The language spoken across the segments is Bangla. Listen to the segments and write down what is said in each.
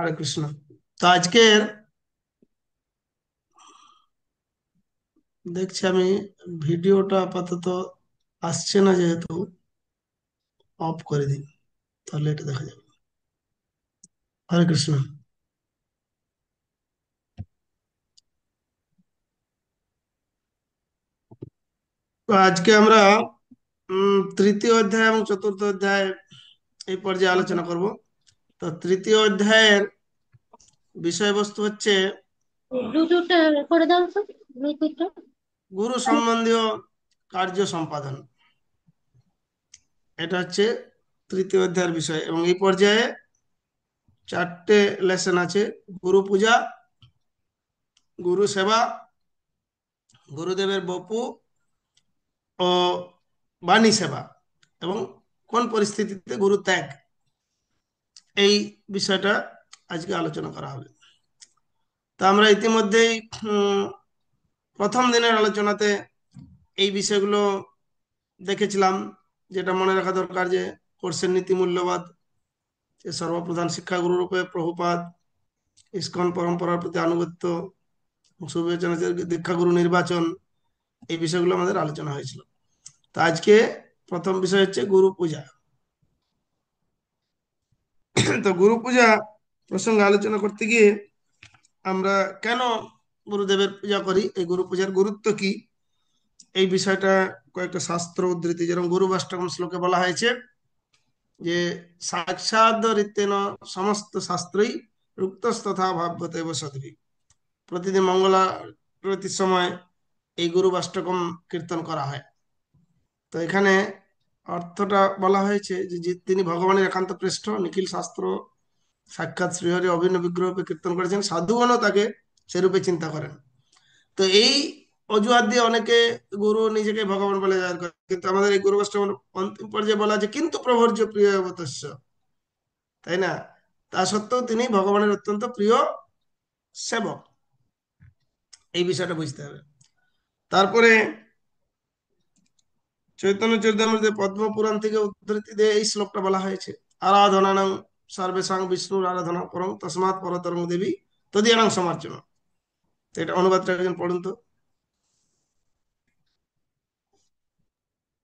হরে কৃষ্ণ। তো আজকের দেখছি আমি ভিডিওটা আপাতত আসছে না, যেহেতু অফ করে দিই, তাহলে এটা দেখা যাবে। হরে কৃষ্ণ। তো আজকে আমরা তৃতীয় অধ্যায় এবং চতুর্থ অধ্যায় এই পর্যায়ে আলোচনা করব। তো তৃতীয় অধ্যায়ের বিষয়বস্তু হচ্ছে ব্লুটুথটা করে দাও তো, ব্লুটুথটা। গুরু সম্বন্ধীয় কার্য সম্পাদন। এটা হচ্ছে তৃতীয় অধ্যায়ের বিষয়, এবং এই পর্যায়ে চারটে লেসন আছে: গুরু পূজা, গুরু সেবা, গুরুদেবের বপু ও বাণী সেবা, এবং কোন পরিস্থিতিতে গুরু ত্যাগ, এই বিষয়টা আজকে আলোচনা করা হবে। তা আমরা ইতিমধ্যেই উম, প্রথম দিনের আলোচনাতে এই বিষয়গুলো দেখেছিলাম। যেটা মনে রাখা দরকার যে কোর্সের নীতি মূল্যবোধ, যে সর্বপ্রধান শিক্ষাগুরু রূপে প্রভুপাদ, ইসকন পরম্পরার প্রতি আনুগত্য, সুবিবেচনাদের দীক্ষাগুরু নির্বাচন, এই বিষয়গুলো আমাদের আলোচনা হয়েছিল। তো আজকে প্রথম বিষয় হচ্ছে গুরু পূজা। তো গুরু পূজা প্রসঙ্গে আলোচনা করতে গিয়ে আমরা কেন গুরুদেবের পূজা করি, এই গুরু পূজার গুরুত্ব কি, এই বিষয়টা কয়েকটা শাস্ত্র উদ্ধৃতি, যেরকম গুরু অষ্টকম শ্লোকে বলা হয়েছে যে সাক্ষাৎ রীতেন সমস্ত শাস্ত্রই রুক্তস্তথা ভাব্যতে সদবি। প্রতিদিন মঙ্গলারতির সময় এই গুরু অষ্টকম কীর্তন করা হয়। তো এখানে অর্থটা বলা হয়েছে যে তিনি ভগবানের একান্ত পৃষ্ঠ, নিখিল শাস্ত্র সাক্ষাৎ শ্রীহরি অভিন্ন বিগ্রহরূপে কীর্তন করেছেন, সাধুগণও তাকে সেরূপে চিন্তা করেন। তো এই অজুহাত দিয়ে অনেকে গুরু নিজেকে ভগবান বলে জাহির করে, কিন্তু আমাদের এই গুরু বৈষ্ণব অন্তিম পর্যায়ে বলা আছে কিন্তু প্রভর্য প্রিয় অবতস্য, তাই না? তা সত্ত্বেও তিনি ভগবানের অত্যন্ত প্রিয় সেবক, এই বিষয়টা বুঝতে হবে। তারপরে চৈতন্য চরিতামৃতে পদ্ম পুরাণ থেকে উদ্ধৃতি দিয়ে এই শ্লোকটা বলা হয়েছে: আরাধনানাং সর্বেশাং বিষ্ণুর আরাধনা পরং তসমাৎ পরতরং দেবী তদীয়ানাং সমার্চনা। তো এটা অনুবাদটা একজন পড়ুন তো।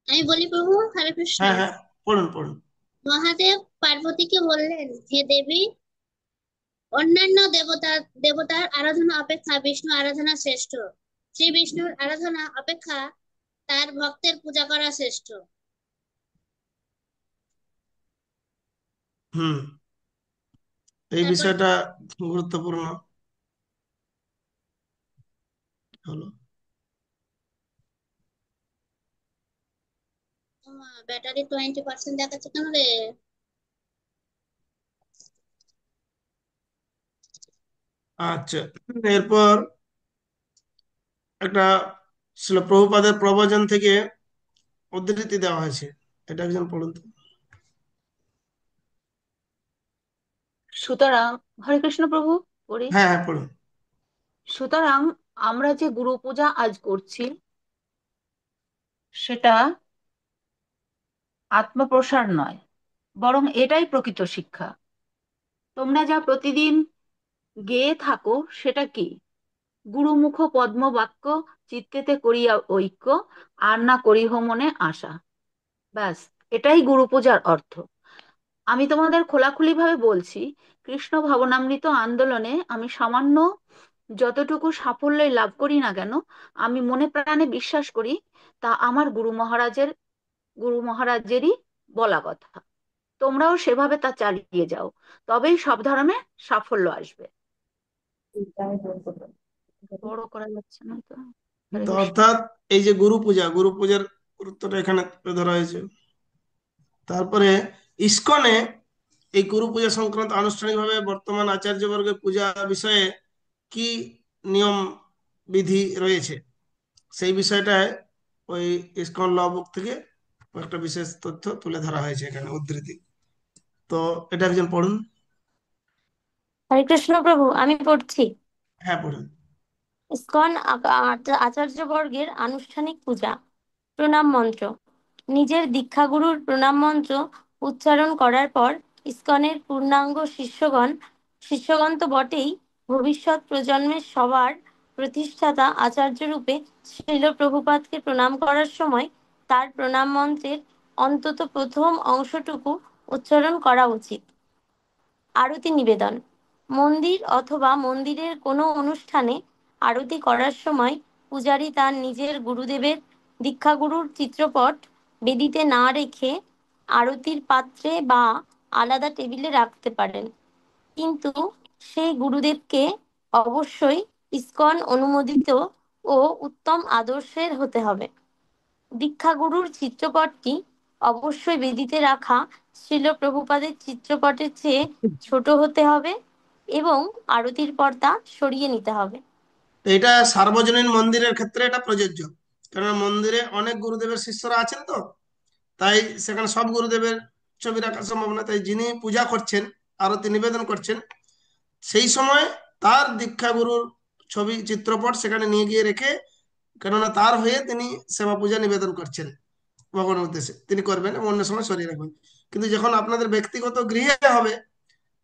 আমি বলি, প্রভু হরে কৃষ্ণ। হ্যাঁ হ্যাঁ, পড়ুন পড়ুন। মহাদেব পার্বতীকে বললেন, হে দেবী, অন্যান্য দেবতার আরাধনা অপেক্ষা বিষ্ণু আরাধনা শ্রেষ্ঠ। শ্রী বিষ্ণুর আরাধনা অপেক্ষা তার ভক্তের পূজা করা শ্রেষ্ঠ। হুম, এই তারপর বিষয়টা গুরুত্বপূর্ণ হলো। ব্যাটারি 20% দেখাচ্ছে কেন রে? আচ্ছা, এরপর একটা ছিল প্রভুপাদের প্রবচন থেকে উদ্ধৃতি দেওয়া হয়েছে, এটা একজন পড়ুন তো। সুতরাং হরে কৃষ্ণ প্রভু, পড়ি। হ্যাঁ হ্যাঁ, পড়ুন। সুতরাং আমরা যে গুরু পূজা আজ করছি, সেটা আত্মপ্রসার নয়, বরং এটাই প্রকৃত শিক্ষা। তোমরা যা প্রতিদিন গেয়ে থাকো সেটা কি? গুরুমুখ পদ্ম বাক্য, চিত্তেতে করিয়া ঐক্য, আর না করিহ মনে আশা। ব্যাস, এটাই গুরু পূজার অর্থ। আমি তোমাদের খোলাখুলি ভাবে বলছি, কৃষ্ণ ভবনামৃত আন্দোলনে আমি সামান্য যতটুকু সাফল্যই লাভ করি না কেন, আমি মনে প্রাণে বিশ্বাস করি তা আমার গুরু মহারাজেরই বলা কথা। তোমরাও সেভাবে তা চালিয়ে যাও, তবেই সব ধরনের সাফল্য আসবে। বড় করা যাচ্ছে না তো। হরে তো কৃষ্ণ। অর্থাৎ এই যে গুরু পূজা, গুরু পূজার গুরুত্বটা এখানে তুলে ধরা হয়েছে। তারপরে ইসকনে এই গুরু পূজা সংক্রান্ত আনুষ্ঠানিকভাবে বর্তমান আচার্যবর্গের পূজা বিষয়ে কি নিয়ম বিধি রয়েছে, সেই বিষয়টায় ওই ইসকন ল বুক থেকে একটা বিশেষ তথ্য তুলে ধরা হয়েছে, এখানে উদ্ধৃতি। তো এটা একজন পড়ুন। হরে কৃষ্ণ প্রভু, আমি পড়ছি। হ্যাঁ, পড়ুন। ইসকন আচার্যবর্গের আনুষ্ঠানিক পূজা। প্রণাম মন্ত্র। নিজের দীক্ষাগুরুর প্রণাম মন্ত্র উচ্চারণ করার পর ইসকনের পূর্ণাঙ্গ শিষ্যগণ শিষ্যগণ তো বটেই, ভবিষ্যৎ প্রজন্মের সবার প্রতিষ্ঠাতা আচার্যরূপে শ্রীল প্রভুপাদকে প্রণাম করার সময় তার প্রণাম মন্ত্রের অন্তত প্রথম অংশটুকু উচ্চারণ করা উচিত। আরতি নিবেদন। মন্দির অথবা মন্দিরের কোনো অনুষ্ঠানে আরতি করার সময় পূজারী তার নিজের গুরুদেবের দীক্ষাগুরুর চিত্রপট বেদিতে না রেখে আরতির পাত্রে বা আলাদা টেবিলে রাখতে পারেন, কিন্তু সেই গুরুদেবকে অবশ্যই ইসকন অনুমোদিত ও উত্তম আদর্শের হতে হবে। দীক্ষাগুরুর চিত্রপটটি অবশ্যই বেদিতে রাখা শ্রীল প্রভুপাদের চিত্রপটের চেয়ে ছোট হতে হবে এবং আরতির পর্দা সরিয়ে নিতে হবে। তো এটা সার্বজনীন মন্দিরের ক্ষেত্রে এটা প্রযোজ্য, কারণ মন্দিরে অনেক গুরুদেবের শিষ্যরা আছেন, তো তাই সেখানে সব গুরুদেবের ছবি রাখা সম্ভব না। তাই যিনি পূজা করছেন, আরতি নিবেদন করছেন, সেই সময় তার দীক্ষাগুরুর ছবি চিত্রপট সেখানে নিয়ে গিয়ে রেখে, কেননা তার হয়ে তিনি সেবা পূজা নিবেদন করছেন ভগবানের উদ্দেশ্যে, তিনি করবেন এবং অন্য সময় সরিয়ে রাখবেন। কিন্তু যখন আপনাদের ব্যক্তিগত গৃহে হবে,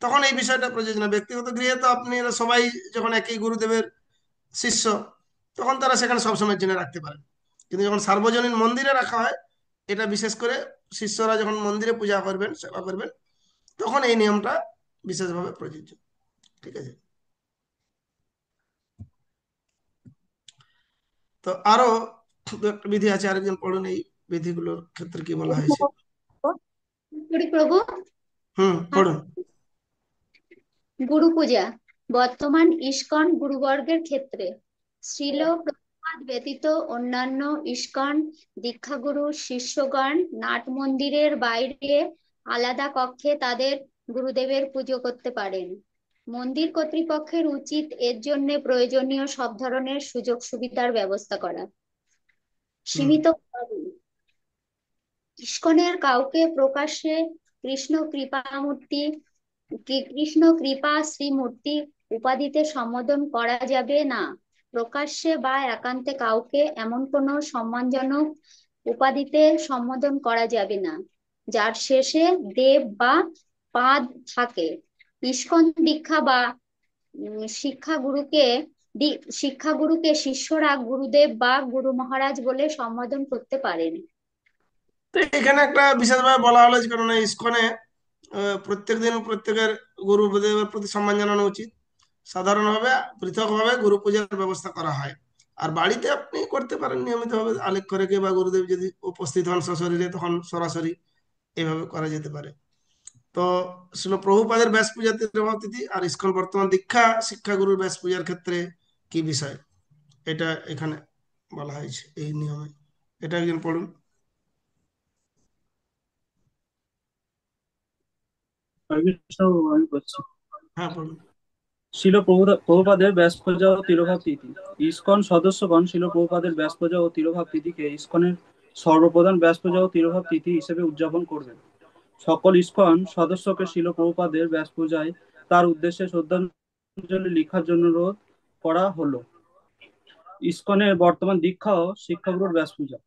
তখন এই বিষয়টা প্রযোজ্য না। ব্যক্তিগত গৃহে তো আপনি সবাই যখন একই গুরুদেবের শিষ্য, তখন তারা সেখানে সবসময়ের জন্য রাখতে পারেন। কিন্তু যখন সার্বজনীন মন্দিরে রাখা হয়, এটা বিশেষ করে শিষ্যরা যখন মন্দিরে পূজা করবেন, সেবা করবেন, তখন এই নিয়মটা বিশেষভাবে প্রযোজ্য। ঠিক আছে। তো আরো দু একটা বিধি আছে, আরেকজন পড়ুন এই বিধিগুলোর ক্ষেত্রে কি বলা হয়েছে। হরি প্রভু। পড়ুন। গুরু পূজা। বর্তমান ইস্কন গুরুবর্গের ক্ষেত্রে শ্রীল প্রভুপাদ ব্যতীত অন্যান্য ইস্কন দীক্ষাগুরু শিষ্যগণ নাট মন্দিরের বাইরে আলাদা কক্ষে তাদের গুরুদেবের পুজো করতে পারেন। মন্দির কর্তৃপক্ষের উচিত এর জন্য প্রয়োজনীয় সব ধরনের সুযোগ সুবিধার ব্যবস্থা করা। হুম। সীমিত ইস্কনের কাউকে প্রকাশ্যে কৃষ্ণ কৃপামূর্তি কৃষ্ণ কৃপা শ্রীমূর্তি উপাধিতে সম্বোধন করা যাবে না। প্রকাশ্যে বা একান্তে কাউকে এমন কোনো সম্মানজনক উপাধিতে সম্বোধন করা যাবে না যার শেষে দেব বা পাদ থাকে। ইস্কন দীক্ষা বা শিক্ষাগুরুকে শিক্ষাগুরুকে শিষ্যরা গুরুদেব বা গুরু মহারাজ বলে সম্বোধন করতে পারেন। তো এখানে একটা বিশেষভাবে বলা হলো যে, কারণ ইস্কনে প্রত্যেক দিন প্রত্যেকের গুরুদেবের প্রতি সম্মান জানানো উচিত। সাধারণভাবে পৃথকভাবে গুরু পূজার ব্যবস্থা করা হয়। আর বাড়িতে আপনি করতে পারেন নিয়মিতভাবে আলেখ্য রেখে, বা গুরুদেব যদি উপস্থিত হন সশরীরে, তখন সরাসরি এভাবে করা যেতে পারে। তো ছিল প্রভুপাদের ব্যাস পূজা তিথি তিথি আর ইস্কন বর্তমান দীক্ষা শিক্ষাগুরুর ব্যাস পূজার ক্ষেত্রে কি বিষয়, এটা এখানে বলা হয়েছে এই নিয়মে। এটা একজন পড়ুন। হরে কৃষ্ণ, আমি বলছি। হ্যাঁ, পড়ুন। শিল প্রভুপাদের ব্যাস পূজা ও তিরোভাব তিথি। ইসকন সদস্যগণ শিল প্রভুপাদের ব্যাস পূজা ও তিরোভাব তিথিকে ইসকনের সর্বপ্রধান ব্যাস পূজা ও তিরোভাব তিথি হিসেবে উদযাপন করবেন। সকল ইসকন সদস্যকে শিল প্রভুপাদের ব্যাস পূজায় তার উদ্দেশ্যে শ্রদ্ধাঞ্জলি লিখার জন্য অনুরোধ করা হলো। ইসকনের বর্তমান দীক্ষা ও শিক্ষাগুরুর ব্যাস পূজা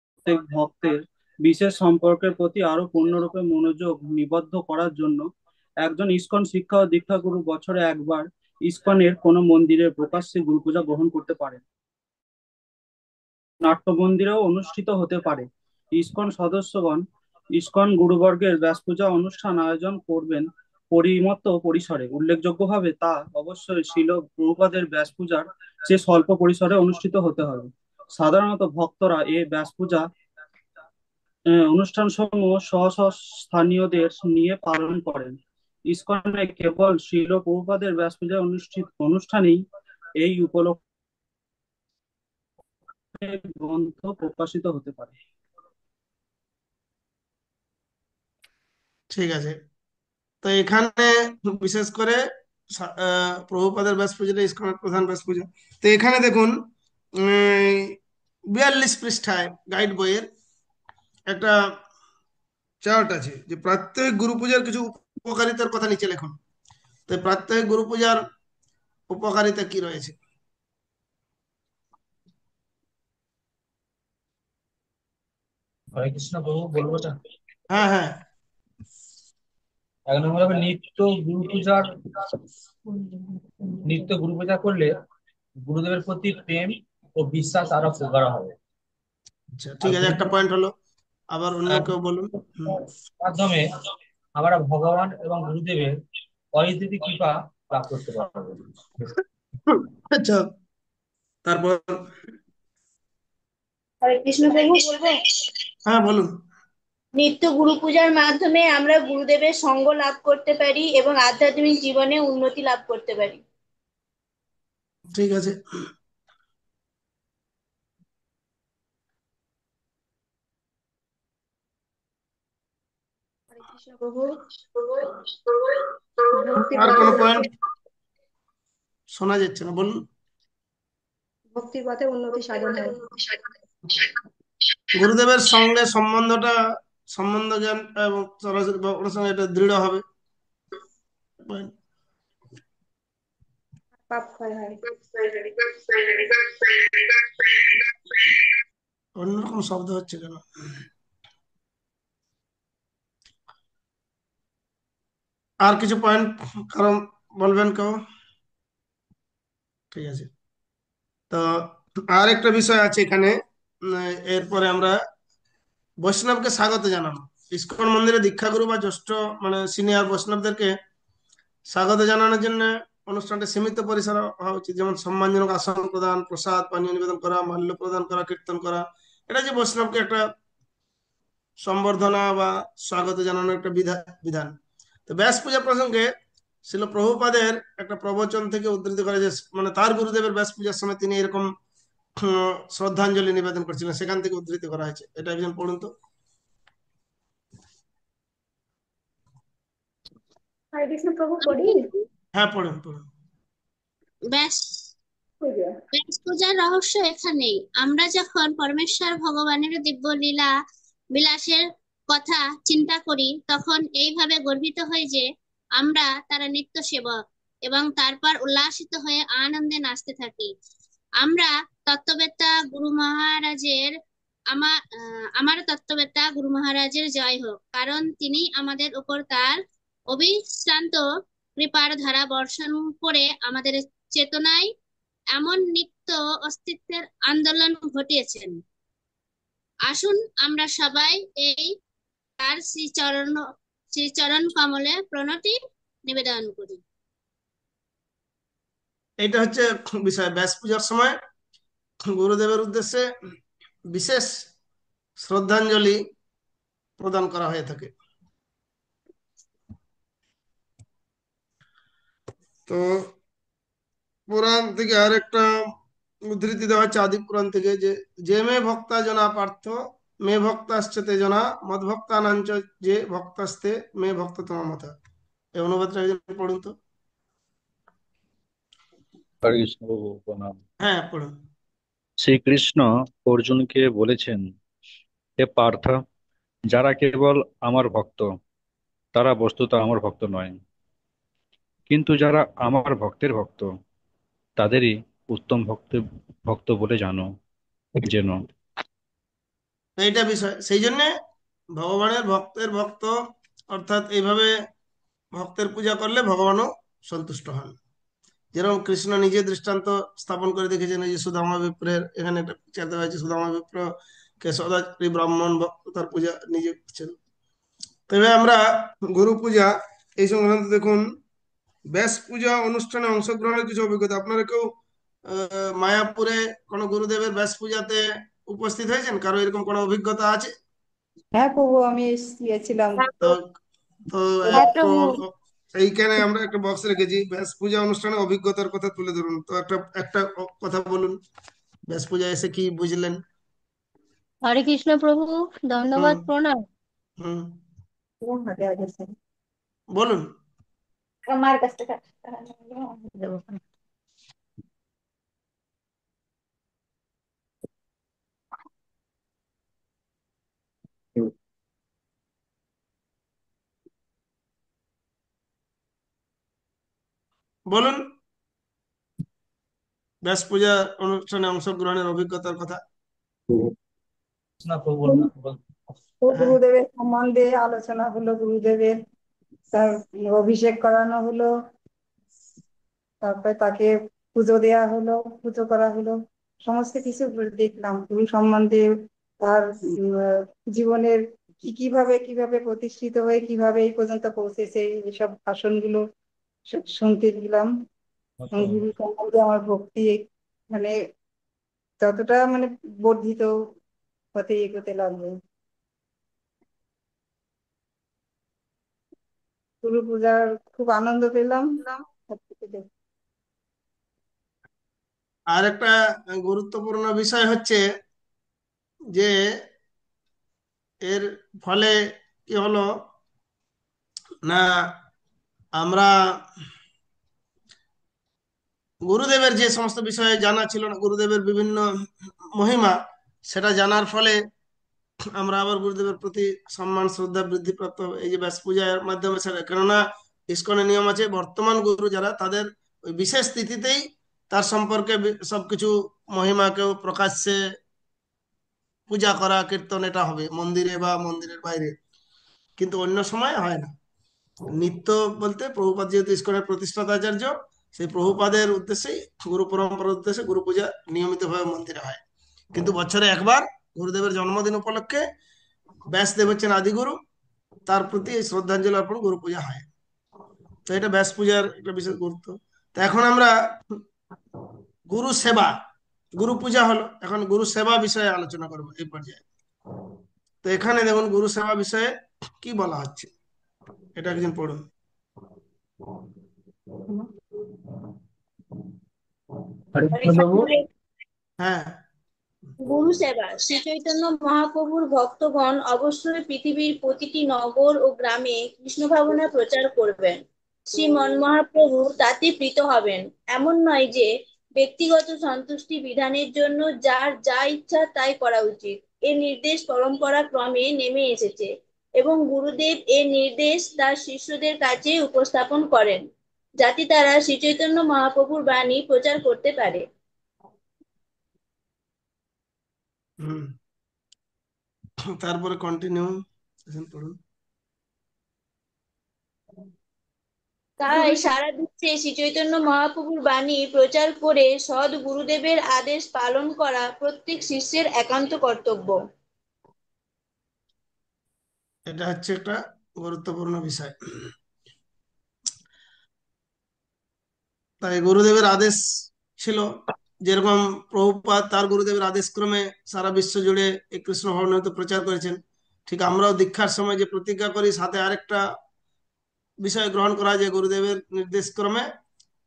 প্রত্যেক ভক্তের বিশেষ সম্পর্কের প্রতি আরো পূর্ণরূপে মনোযোগ নিবদ্ধ করার জন্য একজন ইসকন শিক্ষা ও দীক্ষাগুরু বছরে একবার ইসকনের কোনো মন্দিরে প্রকাশ্যে গুরু পূজা গ্রহণ করতে পারেন। নাট্য মন্দিরেও অনুষ্ঠিত হতে পারে। ইসকন সদস্যগণ ইসকন গুরুবর্গের ব্যাস পূজা অনুষ্ঠান আয়োজন করবেন পরিমত পরিসরে। উল্লেখযোগ্যভাবে তা অবশ্যই শিল প্রভুপাদের ব্যাস পূজার চেয়ে স্বল্প পরিসরে অনুষ্ঠিত হতে হবে। সাধারণত ভক্তরা এই ব্যাস পূজা অনুষ্ঠানসমূহ স্ব স্ব স্থানীয়দের নিয়ে পালন করেন। ইসকনে কেবল শ্রীল প্রভুপাদের ব্যাস পূজা অনুষ্ঠানেই এই উপলক্ষে গ্রন্থ প্রকাশিত হতে পারে। ঠিক আছে। তো এখানে বিশেষ করে প্রভুপাদের ব্যাস পূজাটা ইসকনের প্রধান ব্যাস পূজা। তো এখানে দেখুন, 42 পৃষ্ঠায় গাইড বইয়ের একটা চার্ট আছে যে প্রত্যেক গুরু পূজার কিছু উপকারিতার কথা নিচে লেখুন। তো প্রত্যেক গুরু পূজার উপকারিতা কি রয়েছে। হরে কৃষ্ণ প্রভু, বলবো না? হ্যাঁ, হ্যাঁ। এক নম্বর হবে নিত্য গুরু পূজা করলে গুরুদেবের প্রতি প্রেম ও বিশ্বাস আরো প্রগাঢ় হবে। আচ্ছা, আর ঠিক আছে, একটা পয়েন্ট হলো। আবার অন্য আর কেউ বলুন। মাধ্যমে আমরা ভগবান এবং গুরুদেবের অহেতুকী কৃপা লাভ করতে পারবো। আচ্ছা, তারপর? হরে কৃষ্ণ প্রভু, বলবো? হ্যাঁ, বলুন। নিত্য গুরু পূজার মাধ্যমে আমরা গুরুদেবের সঙ্গ লাভ করতে পারি এবং আধ্যাত্মিক জীবনে উন্নতি লাভ করতে পারি। ঠিক আছে। হরে কৃষ্ণ প্রভু, আর ভক্তির কোনো পথে পয়েন্ট শোনা যাচ্ছে না, বলুন। ভক্তির পথে উন্নতি সাধন হয়। গুরুদেবের সঙ্গে সম্বন্ধ জ্ঞান এবং সরাসরি ভগবানের সঙ্গে এটা দৃঢ় হবে। Point. পাপ ক্ষয় হয়। অন্যরকম শব্দ হচ্ছে কেন? আর কিছু পয়েন্ট কারণ বলবেন কেউ? ঠিক আছে, তো আর একটা বিষয় আছে এখানে। এরপরে আমরা বৈষ্ণবকে স্বাগত জানানো। ইস্কন মন্দিরে দীক্ষাগুরু বা জ্যেষ্ঠ মানে সিনিয়র বৈষ্ণবদেরকে স্বাগত জানানোর জন্য অনুষ্ঠানটা সীমিত পরিসরে হওয়া উচিত। যেমন সম্মানজনক আসন প্রদান, প্রসাদ পানীয় নিবেদন করা, মাল্য প্রদান করা, কীর্তন করা। এটা যে বৈষ্ণবকে একটা সম্বর্ধনা বা স্বাগত জানানোর একটা বিধান। তো ব্যাস পূজা প্রসঙ্গে ছিল প্রভুপাদের একটা প্রবচন থেকে উদ্ধৃত করে, যে মানে তার গুরুদেবের ব্যাস পূজার সময় তিনি এরকম শ্রদ্ধাঞ্জলি নিবেদন করছিলেন, সেখান থেকে উদ্ধৃত করা হয়েছে। এটা একজন পড়ুন তো। হরে কৃষ্ণ প্রভু, পড়ি? হ্যাঁ, পড়ুন পড়ুন। ব্যাস পূজা। ব্যাস পূজার রহস্য এখানেই। আমরা যখন পরমেশ্বর ভগবানের দিব্য লীলা বিলাসের কথা চিন্তা করি, তখন এইভাবে গর্বিত হই যে আমরা তারা নিত্য সেবক, এবং তারপর উল্লাসিত হয়ে আনন্দে নাচতে থাকি। আমরা তত্ত্ববেত্তা গুরু মহারাজের আমার তত্ত্ববেত্তা গুরু মহারাজের জয় হোক, কারণ তিনি আমাদের উপর তার অবিশ্রান্ত কৃপার ধারা বর্ষণ করে আমাদের চেতনায় এমন নিত্য অস্তিত্বের আন্দোলন ঘটিয়েছেন। আসুন আমরা সবাই এই তার শ্রীচরণ কমলে প্রণতি নিবেদন করি। এটা হচ্ছে বিষয়। ব্যাস পূজার সময় গুরুদেবের উদ্দেশ্যে বিশেষ শ্রদ্ধাঞ্জলি প্রদান করা হয়ে থাকে। তো পুরাণ থেকে আর একটা উদ্ধৃতি দেওয়া হচ্ছে আদি পুরাণ থেকে, যে যে মে ভক্তা জনা পার্থ মে ভক্তাশ্চ তে জনা মদ ভক্তানাঞ্চ যে ভক্তাস্তে মে ভক্ত তোমার মতা। এই অনুবাদটা একজন পড়ুন তো। হরে কৃষ্ণ প্রভু, প্রণাম। হ্যাঁ, পড়ুন। শ্রীকৃষ্ণ অর্জুনকে বলেছেন, হে পার্থ, যারা কেবল আমার ভক্ত তারা বস্তুত আমার ভক্ত নয়, কিন্তু যারা আমার ভক্তের ভক্ত তাদেরই উত্তম ভক্ত ভক্ত বলে যেন। তো এইটা বিষয়, সেই জন্য ভগবানের ভক্তের ভক্ত, অর্থাৎ এইভাবে ভক্তের পূজা করলে ভগবানও সন্তুষ্ট হন। যেরকম কৃষ্ণ নিজে দৃষ্টান্ত স্থাপন করে দেখেছেন, এই যে সুদামা বিপ্রের, এখানে একটা পিকচার দেওয়া হয়েছে, সুদামা বিপ্র কে সদাচারী ব্রাহ্মণ ভক্ত তার পূজা নিজে করছেন। তবে আমরা গুরু পূজা এই সংক্রান্ত দেখুন, ব্যাস পূজা অনুষ্ঠানে অংশগ্রহণের কিছু অভিজ্ঞতা। আপনারা কেউ মায়াপুরে কোনো গুরুদেবের ব্যাস পূজাতে উপস্থিত হয়েছেন? কারো এরকম কোনো অভিজ্ঞতা আছে? হ্যাঁ প্রভু, আমি গিয়েছিলাম। তো তো হ্যাঁ তো প্রভু। এইখানে আমরা একটা বক্স রেখেছি, ব্যাস পূজা অনুষ্ঠানে অভিজ্ঞতার কথা তুলে ধরুন। তো একটা একটা কথা বলুন, ব্যাস পূজা এসে কি বুঝলেন? হরে কৃষ্ণ প্রভু, হুম দণ্ডবাদ প্রণাম। হুম, আমার বলুন। কাছ থেকে দেবো। বলুন ব্যাস পূজা অনুষ্ঠানে অংশগ্রহণের অভিজ্ঞতার কথা। না প্রভু, বলুন। হ্যাঁ, গুরুদেবের সম্বন্ধে আলোচনা হলো। গুরুদেবের তার অভিষেক করানো হলো, তারপরে তাকে পুজো দেয়া হলো, পুজো করা হলো, সমস্ত কিছু দেখলাম গুরু সম্বন্ধে। তার জীবনের কিভাবে কিভাবে প্রতিষ্ঠিত হয়ে কিভাবে এই পর্যন্ত পৌঁছেছে এইসব ভাষণগুলো শুনতে দিলাম। এবং গুরু সম্বন্ধে আমার ভক্তি মানে যতটা মানে বর্ধিত হতে এগোতে লাগবে। গুরু পূজার খুব আনন্দ পেলাম সবকিছু দেখে। আর একটা গুরুত্বপূর্ণ বিষয় হচ্ছে যে এর ফলে কি হলো না, আমরা গুরুদেবের যে সমস্ত বিষয়ে জানা ছিল না, গুরুদেবের বিভিন্ন মহিমা, সেটা জানার ফলে আমরা আবার গুরুদেবের প্রতি সম্মান শ্রদ্ধা বৃদ্ধি প্রাপ্ত হবে এই যে ব্যাস পূজার মাধ্যমে। সেটা কেননা ইসকনের নিয়ম আছে, বর্তমান গুরু যারা তাদের ওই বিশেষ তিথিতেই তার সম্পর্কে সবকিছু মহিমাকেও প্রকাশ্যে পূজা করা, কীর্তন এটা হবে মন্দিরে বা মন্দিরের বাইরে, কিন্তু অন্য সময় হয় না। নিত্য বলতে প্রভুপাদ যেহেতু ইসকনের প্রতিষ্ঠাতা আচার্য, সেই প্রভুপাদের উদ্দেশ্যেই গুরু পরম্পরার উদ্দেশ্যে গুরু পূজা নিয়মিতভাবে মন্দিরে হয়। কিন্তু বছরে একবার গুরুদেবের জন্মদিন উপলক্ষে ব্যাসদেব হচ্ছেন আদিগুরু, তার প্রতি এই শ্রদ্ধাঞ্জলি অর্পণ গুরু পূজা হয়। তো এটা ব্যাস পূজার একটা বিশেষ গুরুত্ব। তো এখন আমরা গুরু সেবা, গুরু পূজা হলো, এখন গুরু সেবা বিষয়ে আলোচনা করবো এই পর্যায়ে। তো এখানে দেখুন গুরু সেবা বিষয়ে কি বলা হচ্ছে, এটা একজন পড়ুন। হরে কৃষ্ণ প্রভু। হ্যাঁ। গুরু সেবা। শ্রী চৈতন্য মহাপ্রভুর ভক্তগণ অবশ্যই পৃথিবীর প্রতিটি নগর ও গ্রামে কৃষ্ণ ভাবনা প্রচার করবেন। শ্রীমন মহাপ্রভু তাতে প্রীত হবেন। এমন নয় যে ব্যক্তিগত সন্তুষ্টি বিধানের জন্য যার যা ইচ্ছা তাই করা উচিত, এ নির্দেশ পরম্পরা ক্রমে নেমে এসেছে এবং গুরুদেব এ নির্দেশ তার শিষ্যদের কাছে উপস্থাপন করেন, যাতে তারা শ্রী চৈতন্য মহাপ্রভুর বাণী প্রচার করতে পারে। তারপরে কন্টিনিউ পড়ুন। তাই সারা বিশ্বে শ্রী চৈতন্য মহাপ্রভুর বাণী প্রচার করে সৎ গুরুদেবের আদেশ পালন করা প্রত্যেক শিষ্যের একান্ত কর্তব্য। এটা হচ্ছে একটা গুরুত্বপূর্ণ বিষয়। তাই গুরুদেবের আদেশ ছিল, যেরকম প্রভুপাদ তার গুরুদেবের আদেশ ক্রমে সারা বিশ্ব জুড়ে এই কৃষ্ণ ভাবনামৃত প্রচার করেছেন, ঠিক আমরাও দীক্ষার সময় যে প্রতিজ্ঞা করি সাথে আরেকটা বিষয় গ্রহণ করা, যে গুরুদেবের নির্দেশ ক্রমে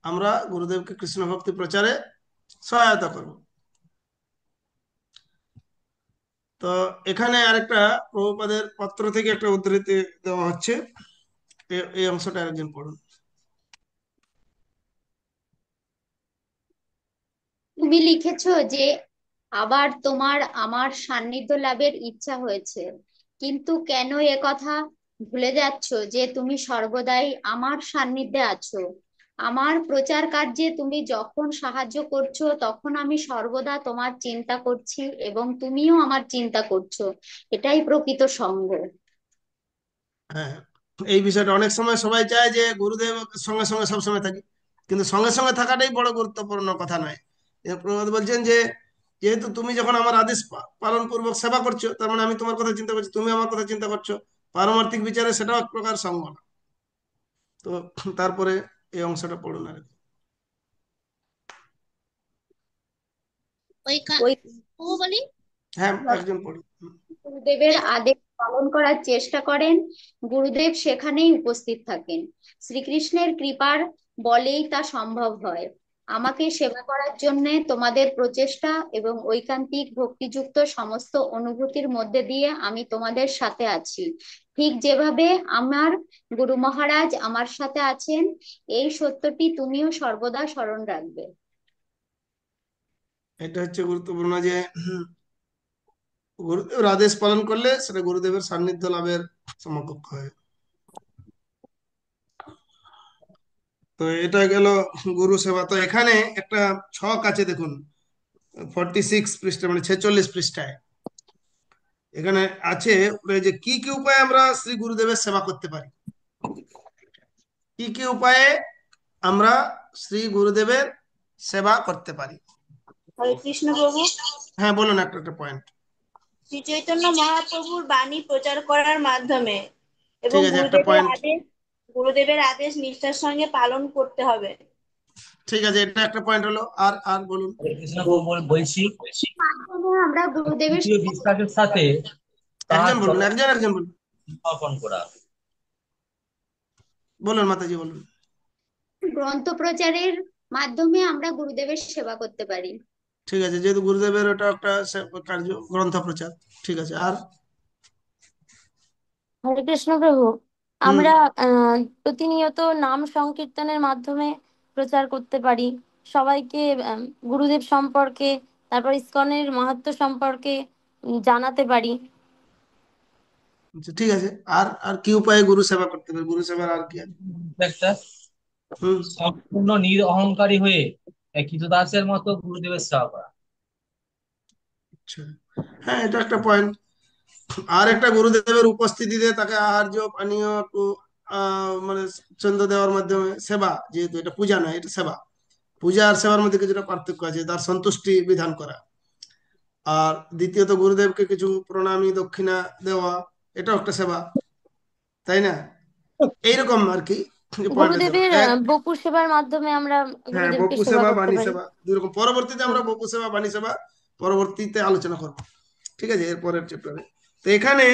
আমরা গুরুদেবকে কৃষ্ণ ভক্তি প্রচারে সহায়তা করব। তো এখানে আরেকটা প্রভুপাদের পত্র থেকে একটা উদ্ধৃতি দেওয়া হচ্ছে, এই অংশটা একজন পড়ুন। তুমি লিখেছো যে আবার তোমার আমার সান্নিধ্য লাভের ইচ্ছা হয়েছে, কিন্তু কেন এ কথা ভুলে যাচ্ছ যে তুমি সর্বদাই আমার সান্নিধ্যে আছো। আমার প্রচার কার্যে তুমি যখন সাহায্য করছো তখন আমি সর্বদা তোমার চিন্তা করছি এবং তুমিও আমার চিন্তা করছো। এটাই প্রকৃত সঙ্গ। হ্যাঁ, এই বিষয়টা অনেক সময় সবাই চায় যে গুরুদেব সঙ্গে সঙ্গে সবসময় থাকি, কিন্তু সঙ্গে সঙ্গে থাকাটাই বড় গুরুত্বপূর্ণ কথা নয়। প্রভুপাদ বলছেন যে যেহেতু তুমি যখন আমার আদেশ পালন পূর্বক সেবা করছো, তার মানে আমি তোমার কথা চিন্তা করছি, তুমি আমার কথা চিন্তা করছো, পারমার্থিক বিচারে সেটাও এক প্রকার সঙ্গ না। তো তারপরে এই অংশটা পড়ুন আর কি। ওই বলি হ্যাঁ, একজন পড়ুন। গুরুদেবের আদেশ পালন করার চেষ্টা করেন, গুরুদেব সেখানেই উপস্থিত থাকেন। শ্রীকৃষ্ণের কৃপার বলেই তা সম্ভব হয়। আমাকে সেবা করার জন্য তোমাদের প্রচেষ্টা এবং ঐকান্তিক ভক্তিযুক্ত সমস্ত অনুভূতির মধ্যে দিয়ে আমি তোমাদের সাথে আছি, ঠিক যেভাবে আমার গুরু মহারাজ আমার সাথে আছেন। এই সত্যটি তুমিও সর্বদা স্মরণ রাখবে। এটা হচ্ছে গুরুত্বপূর্ণ যে গুরুদেবের আদেশ পালন করলে সেটা গুরুদেবের সান্নিধ্য লাভের সমকক্ষ হয়। তো এটা গেল গুরু সেবা। তো এখানে একটা ছক আছে দেখুন, 46 পৃষ্ঠা, মানে 46 পৃষ্ঠায় এখানে আছে যে কি কি উপায়ে আমরা শ্রী গুরুদেবের সেবা করতে পারি। কি কি উপায়ে আমরা শ্রী গুরুদেবের সেবা করতে পারি? হরে কৃষ্ণ প্রভু। হ্যাঁ বলুন, একটা একটা পয়েন্ট। শ্রী চৈতন্য মহাপ্রভুর বাণী প্রচার করার মাধ্যমে এবং ঠিক আছে, একটা পয়েন্ট। গুরুদেবের আদেশ নিষ্ঠার সঙ্গে পালন করতে হবে। ঠিক আছে, এটা একটা পয়েন্ট হলো। আর আর বলুন। হরে কৃষ্ণ প্রভু বলছি, মাধ্যমে আমরা গুরুদেবের দ্বিতীয় বিশ্বাসের সাথে তার একজন বলুন, চরণ একজন বলুন। অর্পণ করা। বলুন মাতাজি, বলুন। গ্রন্থ প্রচারের মাধ্যমে আমরা গুরুদেবের সেবা করতে পারি। ঠিক আছে, যেহেতু গুরুদেবের ওটা একটা কার্য, গ্রন্থ প্রচার। ঠিক আছে, আর? হরে কৃষ্ণ প্রভু, হুম। আমরা প্রতিনিয়ত নাম সংকীর্তনের মাধ্যমে প্রচার করতে পারি সবাইকে, গুরুদেব সম্পর্কে, তারপর ইসকনের মাহাত্ম্য সম্পর্কে জানাতে পারি। আচ্ছা, ঠিক আছে। আর আর কি উপায়ে গুরু সেবা করতে পারি? গুরু সেবার আর কি আছে? একটা হুম। সম্পূর্ণ নিরঅহংকারী হয়ে কৃতদাসের মতো গুরুদেবের সেবা করা। আচ্ছা, হ্যাঁ, এটা একটা পয়েন্ট। আর একটা, গুরুদেবের উপস্থিতিতে তাকে আহার্য পানীয় একটু মানে চন্দ্র দেওয়ার মাধ্যমে সেবা, যেহেতু এটা পূজা নয়, এটা সেবা। পূজা আর সেবার মধ্যে কিছুটা পার্থক্য আছে, তার সন্তুষ্টি বিধান করা। আর দ্বিতীয়ত, গুরুদেবকে কিছু প্রণামী দক্ষিণা দেওয়া, এটাও একটা সেবা, তাই না? এইরকম আর কি পয়েন্ট ধরো গুরুদেবের এক। বপুর সেবার মাধ্যমে আমরা হ্যাঁ, গুরুদেবকে বপু সেবা সেবা, করতে বাণী পারি। সেবা, দুই রকম। পরবর্তীতে আমরা বপু সেবা, বাণী সেবা পরবর্তীতে আলোচনা করব। ঠিক আছে, এরপরের চ্যাপ্টারে। তো এখানে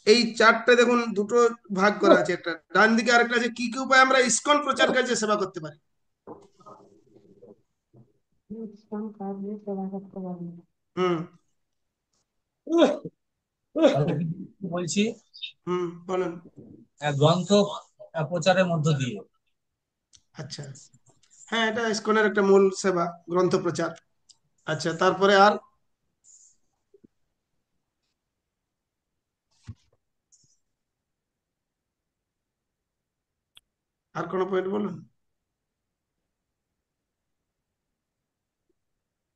এই চারটে দেখুন, দুটো ভাগ করা আছে, একটা ডান দিকে, আরেকটা আছে কি কি উপায় আমরা ইসকন প্রচার কার্যে সেবা করতে পারি। হুম। বলছি, হুম, বলেন। গ্রন্থ প্রচারের মধ্য দিয়ে। আচ্ছা, হ্যাঁ, এটা ইসকনের একটা মূল সেবা, গ্রন্থ প্রচার। আচ্ছা, তারপরে আর? আর কোনো পয়েন্ট বলুন।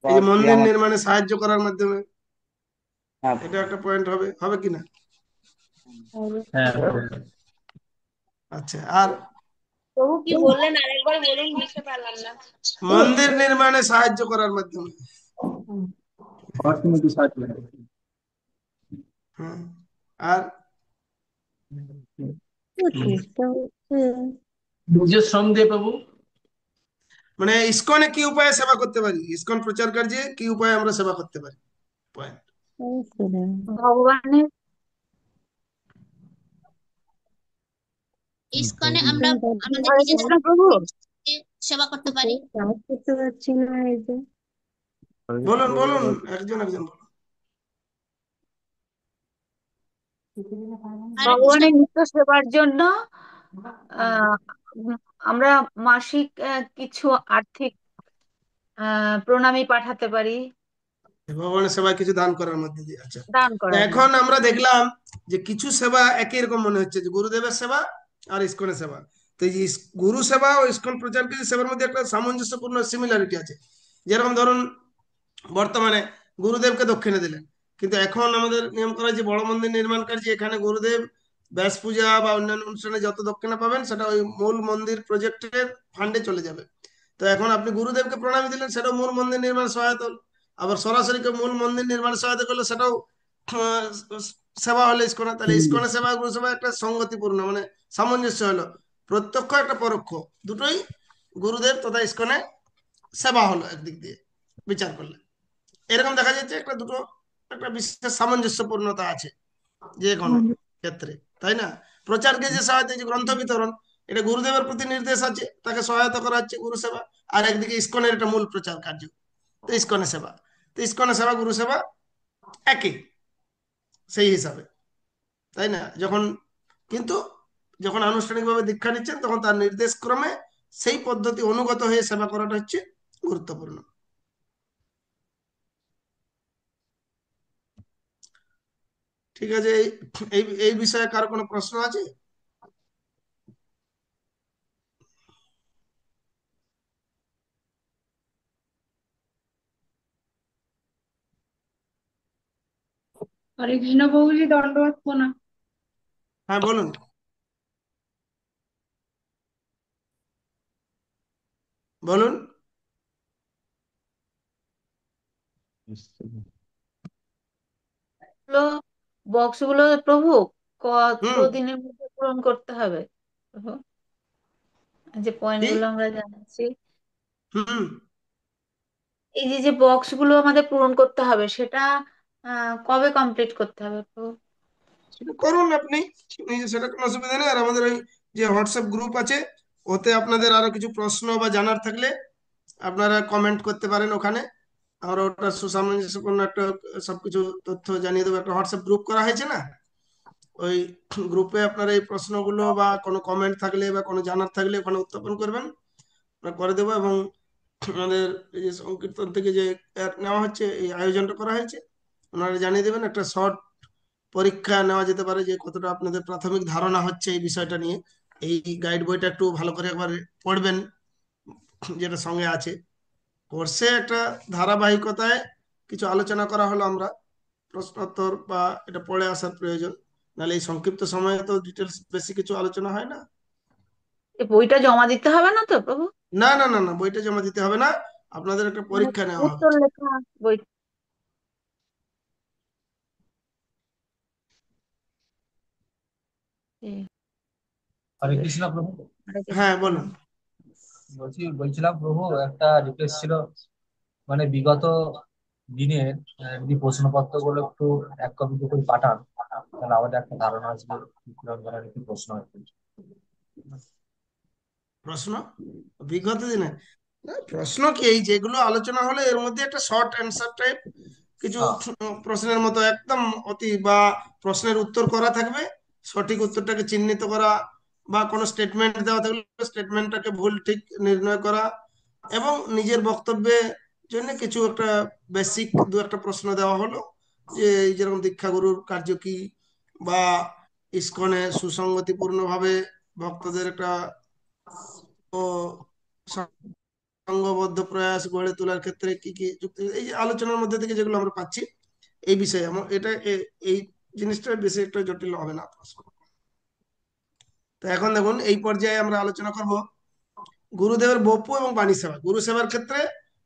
এই যে মন্দির নির্মাণে সাহায্য করার মাধ্যমে, এটা একটা পয়েন্ট হবে, হবে কিনা? হ্যাঁ। আচ্ছা, আর? প্রভু কি বললেন আরেকবার বলুন, বুঝতে পারলাম না। মন্দির নির্মাণে সাহায্য করার মাধ্যমে। অর্থনীতি সাহায্য। হ্যাঁ, আর? নিজের সঙ্গে প্রভু। মানে ইসকনে কি উপায়ে সেবা করতে পারি, ইসকন প্রচার কার্যে কি উপায়ে আমরা সেবা করতে পারি, পয়েন্ট। ভগবানের ইসকনে আমরা আমাদের হরে নিজেদের কৃষ্ণ প্রভু, সেবা করতে পারি। বলুন বলুন, একজন একজন বলুন। হরে কৃষ্ণ। ভগবানের নিত্য সেবার জন্য আহ, আমরা মাসিক কিছু আর্থিক প্রণামী পাঠাতে পারি, ভগবানের সেবায় কিছু দান করার মধ্যে দিয়ে। আচ্ছা, দান তো করার এখন মধ্যে। আমরা দেখলাম যে কিছু সেবা একই রকম মনে হচ্ছে, যে গুরুদেবের সেবা আর ইসকনের সেবা। তো এই যে গুরু সেবা ও ইসকন প্রচার কৃতি সেবার মধ্যে একটা সামঞ্জস্যপূর্ণ সিমিলারিটি আছে। যেরকম ধরুন, বর্তমানে গুরুদেবকে দক্ষিণা দিলেন, কিন্তু এখন আমাদের নিয়ম করা যে বড় মন্দির নির্মাণ কার্যে এখানে গুরুদেব ব্যাস পূজা বা অন্যান্য অনুষ্ঠানে যত দক্ষিণা পাবেন, সেটা ওই মূল মন্দির প্রজেক্টের ফান্ডে চলে যাবে। তো এখন আপনি গুরুদেবকে প্রণামী দিলেন, সেটাও মূল মন্দির নির্মাণ সহায়তা হলো। আবার সরাসরি কেউ মূল মন্দির নির্মাণ সহায়তা করলে সেটাও আহ, সেবা হলো ইস্কনে। তাহলে ইস্কনের সেবা গুরু সেবা একটা সঙ্গতিপূর্ণ, মানে সামঞ্জস্য হলো, প্রত্যক্ষ একটা পরোক্ষ, দুটোই গুরুদেব তথা ইস্কনে সেবা হলো একদিক দিয়ে বিচার করলে। এরকম দেখা যাচ্ছে একটা দুটো একটা বিশেষ সামঞ্জস্যপূর্ণতা আছে যে কোনো ক্ষেত্রে, তাই না? প্রচারকে যে সহায়তা, যে গ্রন্থ বিতরণ, এটা গুরুদেবের প্রতি নির্দেশ আছে, তাকে সহায়তা করা হচ্ছে গুরু সেবা। আর একদিকে ইস্কনের এটা মূল প্রচার কার্য, তো ইস্কনের সেবা। তো ইস্কনের সেবা গুরু সেবা একই সেই হিসাবে, তাই না? কিন্তু যখন আনুষ্ঠানিকভাবে দীক্ষা নিচ্ছেন, তখন তার নির্দেশ ক্রমে সেই পদ্ধতি অনুগত হয়ে সেবা করাটা হচ্ছে গুরুত্বপূর্ণ। ঠিক আছে, এই এই বিষয়ে কার কোনো প্রশ্ন আছে? হরে কৃষ্ণ প্রভুজি, দণ্ডবত প্রণাম। হ্যাঁ, বলুন। বলুন। বক্সগুলো প্রভু কত হুম দিনের মধ্যে পূরণ করতে হবে প্রভু? যে পয়েন্ট কি গুলো আমরা জানাচ্ছি, হুম এই যে যে বক্সগুলো আমাদের পূরণ করতে হবে সেটা কবে কমপ্লিট করতে হবে প্রভু? সেটা করুন আপনি নিজে, সেটা কোনো অসুবিধা নেই। আর আমাদের ওই যে হোয়াটসঅ্যাপ গ্রুপ আছে, ওতে আপনাদের আরো কিছু প্রশ্ন বা জানার থাকলে আপনারা কমেন্ট করতে পারেন ওখানে। আমরা ওটা সুসামঞ্জস্যপূর্ণ একটা সবকিছু তথ্য জানিয়ে দেবো। একটা হোয়াটসঅ্যাপ গ্রুপ করা হয়েছে না, ওই গ্রুপে আপনারা এই প্রশ্নগুলো বা কোনো কমেন্ট থাকলে বা কোনো জানার থাকলে ওখানে উত্থাপন করবেন, আমরা করে দেবো। এবং আমাদের এই যে সংকীর্তন থেকে যে নেওয়া হচ্ছে, এই আয়োজনটা করা হয়েছে, ওনারা জানিয়ে দেবেন। একটা শর্ট পরীক্ষা নেওয়া যেতে পারে যে কতটা আপনাদের প্রাথমিক ধারণা হচ্ছে এই বিষয়টা নিয়ে। এই গাইড বইটা একটু ভালো করে একবার পড়বেন, যেটা সঙ্গে আছে। কোর্সে একটা ধারাবাহিকতায় কিছু আলোচনা করা হলো, আমরা প্রশ্নোত্তর বা এটা পড়ে আসার প্রয়োজন, নাহলে এই সংক্ষিপ্ত সময়ে তো ডিটেলস বেশি কিছু আলোচনা হয় না। এই বইটা জমা দিতে হবে না তো প্রভু? না না না না, বইটা জমা দিতে হবে না, আপনাদের একটা মানে পরীক্ষা নেওয়া হবে। উত্তর লেখা বই? ঠিক হরে বেশ। কৃষ্ণ প্রভু। হরে হ্যাঁ কৃষ্ণ। বলুন। বলছিলাম প্রভু, একটা রিকোয়েস্ট ছিল, মানে বিগত দিনের যদি প্রশ্নপত্র গুলো একটু এক কপি করে পাঠান, তাহলে আমাদের একটা ধারণা আসবে কি ধরনের কি প্রশ্ন হচ্ছে। প্রশ্ন বিগত দিনে, না, প্রশ্ন কি এই যেগুলো আলোচনা হলো এর মধ্যে একটা শর্ট অ্যান্সার টাইপ কিছু হ্যাঁ, প্রশ্নের মতো একদম অতি, বা প্রশ্নের উত্তর করা থাকবে, সঠিক উত্তরটাকে চিহ্নিত করা, বা কোনো স্টেটমেন্ট দেওয়া থাকলে স্টেটমেন্টটাকে ভুল ঠিক নির্ণয় করা, এবং নিজের বক্তব্যের জন্য কিছু একটা বেসিক দু একটা প্রশ্ন দেওয়া হলো, যে এই যেরকম দীক্ষাগুরুর কার্য কি, বা ইসকনে সুসংগতিপূর্ণভাবে ভক্তদের একটা ও সংঘবদ্ধ প্রয়াস গড়ে তোলার ক্ষেত্রে কি কি যুক্তি, এই যে আলোচনার মধ্যে থেকে যেগুলো আমরা পাচ্ছি এই বিষয়ে, এটা এই জিনিসটা বেশি একটা জটিল হবে না প্রশ্ন। তো এখন দেখুন, এই পর্যায়ে আমরা আলোচনা করব গুরুদেবের বপু এবং বাণী সেবা। গুরু সেবার ক্ষেত্রে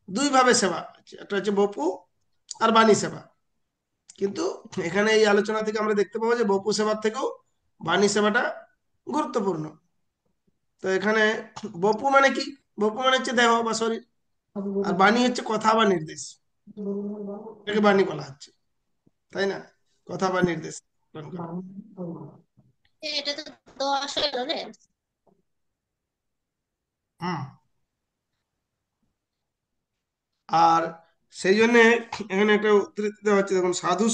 দুই ভাবে সেবা আছে, একটা হচ্ছে বপু আর বাণী সেবা। কিন্তু এখানে এই আলোচনা থেকে আমরা দেখতে পাবো যে বপু সেবার থেকেও বাণী সেবাটা গুরুত্বপূর্ণ। তো এখানে বপু মানে কি? বপু মানে হচ্ছে দেহ বা শরীর, আর বাণী হচ্ছে কথা বা নির্দেশ, এটাকে বাণী বলা হচ্ছে, তাই না? কথা বা নির্দেশ পালন করা। এটা তো 10 হলো রে। হুম। আর সেই জন্য এখানে একটা উদ্ধৃতি দেওয়া হচ্ছে, দেখুন, সাধু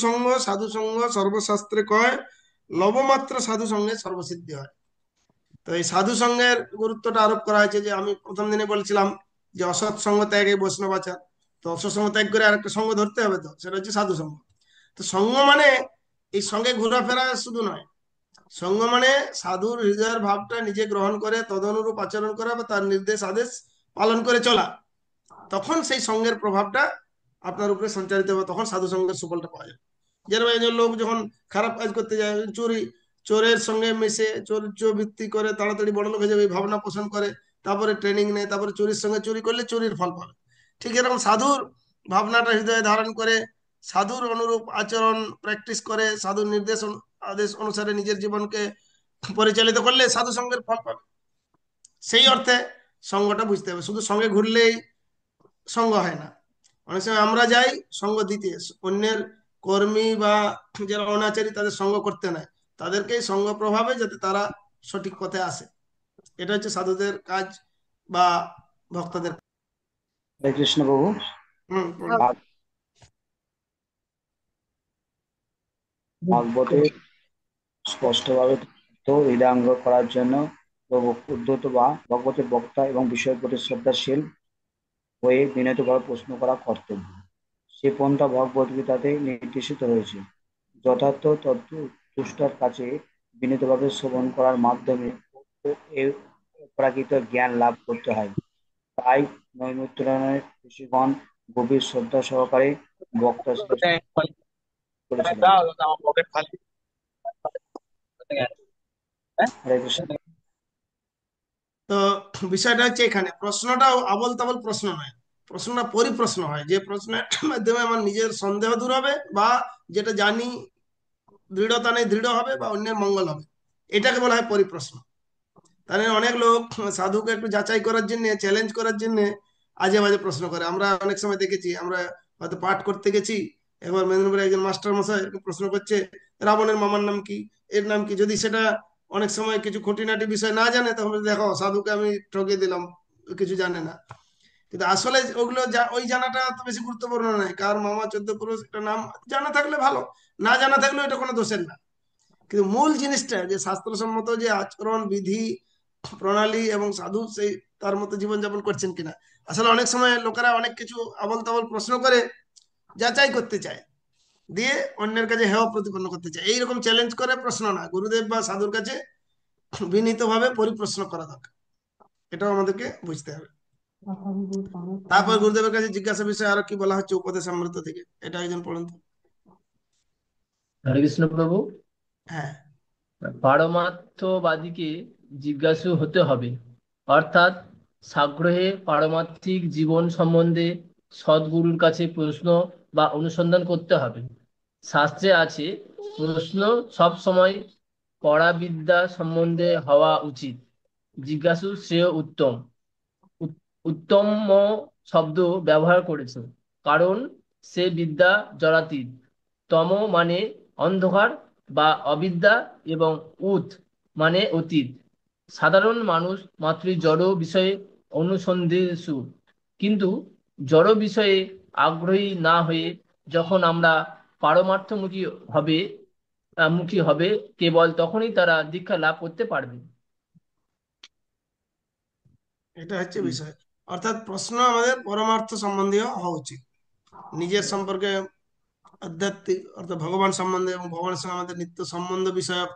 সঙ্গ সর্বশাস্ত্রে কয়, লবমাত্র সাধু সঙ্গে সর্বসিদ্ধি হয়। তো এই সাধু সঙ্গের গুরুত্বটা আরোপ করা হয়েছে, যে আমি প্রথম দিনে বলছিলাম যে অসৎ সঙ্গ ত্যাগে বৈষ্ণব আচার। তো অসৎ সঙ্গ ত্যাগ করে আরেকটা সঙ্গ ধরতে হবে, তো সেটা হচ্ছে সাধু সঙ্গ। তো সঙ্গ মানে এই সঙ্গে ঘোরাফেরা শুধু নয়, সঙ্গ মানে সাধুর হৃদয়ের ভাবটা নিজে গ্রহণ করে তদনুরূপ আচরণ করা বা তার নির্দেশ আদেশ পালন করে চলা। তখন সেই সঙ্গের প্রভাবটা আপনার উপরে সঞ্চারিত হবে, তখন সাধু সঙ্গের সুফলটা পাওয়া যাবে। যেরকম একজন লোক যখন খারাপ কাজ করতে যায়, চোরের সঙ্গে মিশে চোর বৃত্তি করে তাড়াতাড়ি বড় লোক হয়ে যাবে এই ভাবনা পোষণ করে, তারপরে ট্রেনিং নেয়, তারপরে চুরির সঙ্গে চুরি করলে চুরির ফল পাবে। ঠিক এরকম সাধুর ভাবনাটা হৃদয়ে ধারণ করে সাধুর অনুরূপ আচরণ প্র্যাকটিস করে সাধুর নির্দেশ আদেশ অনুসারে নিজের জীবনকে পরিচালিত করলে সাধু সঙ্গের ফল পাবে। সেই অর্থে সঙ্গটা বুঝতে হবে, শুধু সঙ্গে ঘুরলেই সঙ্গ হয় না। অনেক সময় আমরা যাই সঙ্গ দিতে, অন্যের কর্মী বা যারা অনাচারী তাদের সঙ্গ করতে নাই, তাদেরকে সঙ্গ প্রভাবে যাতে তারা সঠিক পথে আসে। এটা হচ্ছে সাধুদের কাজ বা ভক্তদের। হরে কৃষ্ণ প্রভু। হুম ভাগবতে স্পষ্টভাবে তথ্য হৃদয়ঙ্গ করার জন্য প্রভু উদ্ধত বা ভগবতের বক্তা এবং বিষয়ের প্রতি শ্রদ্ধাশীল হয়ে বিনীতভাবে প্রশ্ন করা কর্তব্য। সে পন্থা ভগবদ্গীতাতে নির্দেশিত হয়েছে। যথার্থ তত্ত্ব তুষ্টার কাছে বিনীতভাবে শ্রবণ করার মাধ্যমে এ প্রাকৃত জ্ঞান লাভ করতে হয়। তাই নৈমিত্রায়ণের ঋষিগণ গভীর শ্রদ্ধা সহকারে বক্তা শ্রেষ্ঠ করেছিলেন। হরে কৃষ্ণ। তো বিষয়টা হচ্ছে এখানে প্রশ্নটাও আবল তাবল প্রশ্ন নয়, প্রশ্নটা পরিপ্রশ্ন হয়, যে প্রশ্নের মাধ্যমে আমার নিজের সন্দেহ দূর হবে, বা যেটা জানি দৃঢ়তা নেই দৃঢ় হবে, বা অন্যের মঙ্গল হবে, এটাকে বলা হয় পরিপ্রশ্ন। তাহলে অনেক লোক সাধুকে একটু যাচাই করার জন্য, চ্যালেঞ্জ করার জন্য আজে বাজে প্রশ্ন করে। আমরা অনেক সময় দেখেছি, আমরা হয়তো পাঠ করতে গেছি, একবার মেদিনীপুরে একজন মাস্টার মশাই এরকম প্রশ্ন করছে, রাবণের মামার নাম কি, এর নাম কি। যদি সেটা অনেক সময় কিছু খুঁটিনাটি বিষয় না জানে, তাহলে দেখো সাধুকে আমি ঠকিয়ে দিলাম, ও কিছু জানে না। কিন্তু আসলে ওগুলো ওই জানাটা তো বেশি গুরুত্বপূর্ণ নয়। কার মামা 14 পুরুষ, একটা নাম জানা থাকলে ভালো, না জানা থাকলেও এটা কোনো দোষের না। কিন্তু মূল জিনিসটা যে শাস্ত্রসম্মত যে আচরণ বিধি প্রণালী এবং সাধু সেই তার মতো জীবনযাপন করছেন কিনা। আসলে অনেক সময় লোকেরা অনেক কিছু আবল তাবল প্রশ্ন করে যাচাই করতে চায়, দিয়ে অন্যের কাছে হেয় প্রতিপন্ন করতে চায়। এইরকম চ্যালেঞ্জ করে প্রশ্ন না, গুরুদেব বা সাধুর কাছে বিনীতভাবে পরিপ্রশ্ন করা দরকার, এটাও আমাদেরকে বুঝতে হবে। তারপর গুরুদেবের কাছে জিজ্ঞাসা বিষয়ে আরো কি বলা হচ্ছে উপদেশ অমৃত থেকে, এটা একজন পড়ুন তো। হরে কৃষ্ণ প্রভু। হ্যাঁ, পারমার্থবাদীকে জিজ্ঞাসু হতে হবে, অর্থাৎ সাগ্রহে পারমার্থিক জীবন সম্বন্ধে সদ্গুরুর কাছে প্রশ্ন বা অনুসন্ধান করতে হবে। শাস্ত্রে আছে, প্রশ্ন সব সময় পরাবিদ্যা সম্বন্ধে হওয়া উচিত, জিজ্ঞাসু শ্রেয় উত্তম। উত্তম শব্দ ব্যবহার করেছে, কারণ সে বিদ্যা জড়াতীত। তম মানে অন্ধকার বা অবিদ্যা, এবং উত মানে অতীত। সাধারণ মানুষ মাত্রই জড় বিষয়ে অনুসন্ধিৎসু, কিন্তু জড় বিষয়ে আগ্রহী না হয়ে যখন আমরা পারমার্থমুখী হবে কেবল তখনই তারা দীক্ষা লাভ করতে পারবে। এটা হচ্ছে বিষয়। অর্থাৎ প্রশ্ন আমাদের পরমার্থ সম্বন্ধীয় হওয়া উচিত, নিজের সম্পর্কে, আধ্যাত্মিক অর্থাৎ ভগবান সম্বন্ধে এবং ভগবানের সঙ্গে আমাদের নিত্য সম্বন্ধ বিষয়ক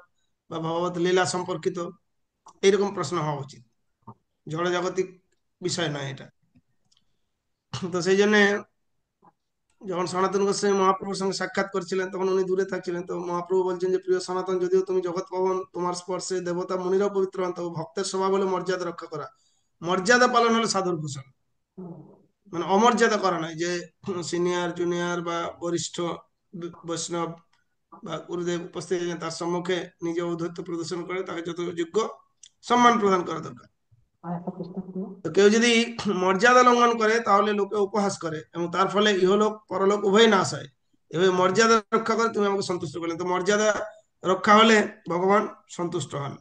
বা ভগবত লীলা সম্পর্কিত এইরকম প্রশ্ন হওয়া উচিত, জড় জাগতিক বিষয় নয় এটা। তো সেই জন্য যখন সনাতন গোস্বামী মহাপ্রভুর সঙ্গে সাক্ষাৎ করছিলেন, তখন উনি দূরে থাকছিলেন। তো মহাপ্রভু বলছেন যে, প্রিয় সনাতন, যদিও তুমি জগৎ পাবন, তোমার স্পর্শে দেবতা মুনিরাও পবিত্র হন, তবে ভক্তের স্বভাব হলো মর্যাদা রক্ষা করা। মর্যাদা পালন হলো সাধুর ভূষণ, মানে অমর্যাদা করা নয়, যে সিনিয়র জুনিয়র বা বরিষ্ঠ বৈষ্ণব বা গুরুদেব উপস্থিত আছেন, তার সম্মুখে নিজে ঔদ্ধত্য প্রদর্শন করে তাকে যথাযোগ্য সম্মান প্রদান করা দরকার। তো কেউ যদি মর্যাদা লঙ্ঘন করে, তাহলে লোকে উপহাস করে, এবং তার ফলে ইহলোক পরলোক উভয় নাশ হয়। এভাবে মর্যাদা রক্ষা করে তুমি আমাকে সন্তুষ্ট করলেন, তো মর্যাদা রক্ষা হলে ভগবান সন্তুষ্ট হন।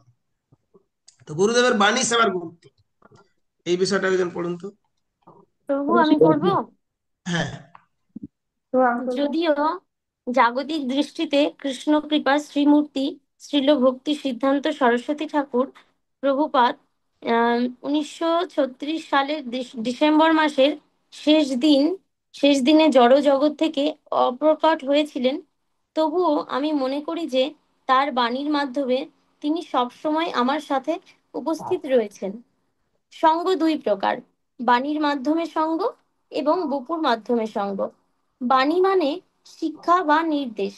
তো গুরুদেবের বাণী সেবার গুরুত্ব, এই বিষয়টা একজন পড়ুন তো। প্রভু আমি পড়বো। হ্যাঁ, যদিও জাগতিক দৃষ্টিতে কৃষ্ণ কৃপা শ্রীমূর্তি শ্রীল ভক্তি সিদ্ধান্ত সরস্বতী ঠাকুর প্রভুপাদ 1936 সালের ডিসেম্বর মাসের শেষ দিনে জড় জগৎ থেকে অপ্রকট হয়েছিলেন, তবুও আমি মনে করি যে তার বাণীর মাধ্যমে তিনি সবসময় আমার সাথে উপস্থিত রয়েছেন। সঙ্গ দুই প্রকার, বাণীর মাধ্যমে সঙ্গ এবং বপুর মাধ্যমে সঙ্গ। বাণী মানে শিক্ষা বা নির্দেশ,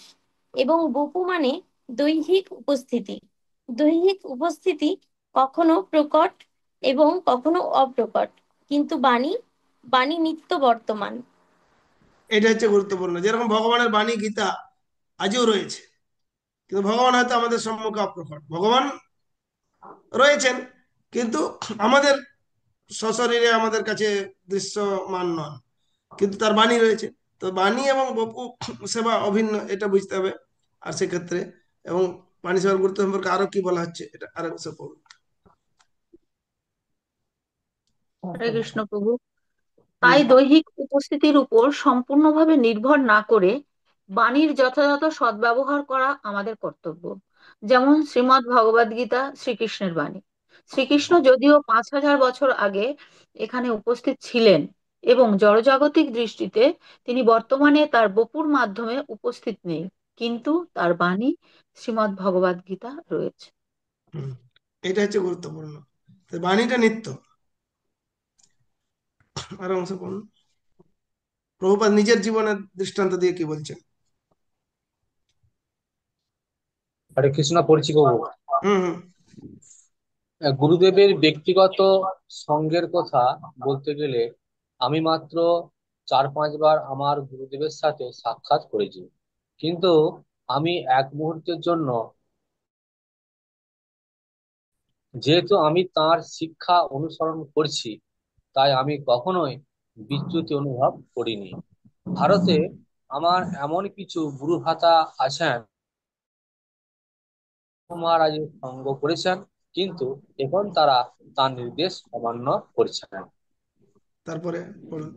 এবং বপু মানে দৈহিক উপস্থিতি। দৈহিক উপস্থিতি কখনো প্রকট এবং কখনো অপ্রকট, কিন্তু বাণী নিত্য বর্তমান। এটা হচ্ছে গুরুত্বপূর্ণ। যেরকম ভগবানের বাণী গীতা আজও রয়েছে, কিন্তু ভগবান হয়তো আমাদের সম্মুখে অপ্রকট। ভগবান রয়েছেন, কিন্তু আমাদের সশরীরে আমাদের কাছে দৃশ্যমান নন, কিন্তু তার বাণী রয়েছে। তো বাণী এবং বপু সেবা অভিন্ন, এটা বুঝতে হবে। আর সেক্ষেত্রে এবং বাণী সেবার গুরুত্ব সম্পর্কে আরো কি বলা হচ্ছে, এটা আরো কিছু পড়ুন। হরে কৃষ্ণ প্রভু। তাই দৈহিক উপস্থিতির উপর সম্পূর্ণভাবে নির্ভর না করে বাণীর যথাযথ সদ্ব্যবহার করা আমাদের কর্তব্য। যেমন শ্রীমদ্ ভগবদ গীতা শ্রীকৃষ্ণের বাণী। শ্রীকৃষ্ণ যদিও 5000 বছর আগে এখানে উপস্থিত ছিলেন, এবং জড়জাগতিক দৃষ্টিতে তিনি বর্তমানে তার বপুর মাধ্যমে উপস্থিত নেই, কিন্তু তার বাণী শ্রীমদ্ ভগবদ গীতা রয়েছে। এটা হচ্ছে গুরুত্বপূর্ণ। তো বাণীটা নিত্য। আর অংশ পড়ুন। প্রভুপাদ নিজের জীবনের দৃষ্টান্ত দিয়ে কি বলছেন। হরে কৃষ্ণ পড়ছি প্রভু। হুম হুম। গুরুদেবের ব্যক্তিগত সঙ্গের কথা বলতে গেলে আমি মাত্র 4-5 বার আমার গুরুদেবের সাথে সাক্ষাৎ করেছি, কিন্তু আমি এক মুহূর্তের জন্য, যেহেতু আমি তার শিক্ষা অনুসরণ করছি, তাই আমি কখনোই বিচ্যুতি অনুভব করিনি। ভারতে আমার এমন কিছু গুরু ভ্রাতা আছেন মহারাজের সঙ্গ করেছেন, কিন্তু এখন তারা তার নির্দেশ অমান্য করছেন। তারপরে বলুন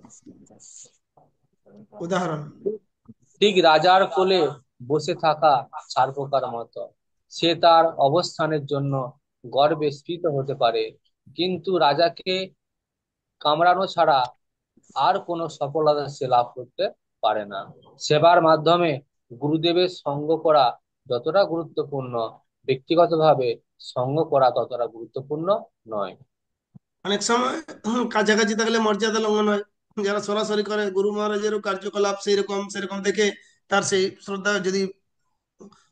উদাহরণ। ঠিক রাজার কোলে বসে থাকা ছারপোকার মতো সে তার অবস্থানের জন্য গর্বে স্ফীত হতে পারে, কিন্তু রাজাকে কামড়ানো ছাড়া আর কোনো সফলতা সে লাভ করতে পারে না। সেবার মাধ্যমে গুরুদেবের সঙ্গ করা যতটা গুরুত্বপূর্ণ, ব্যক্তিগতভাবে সঙ্গ করা ততটা গুরুত্বপূর্ণ নয়। অনেক সময় কাছাকাছি থাকলে মর্যাদা লঙ্ঘন হয়। যারা সরাসরি করে গুরু মহারাজেরও কার্যকলাপ সেই রকম সেরকম দেখে তার সেই শ্রদ্ধা যদি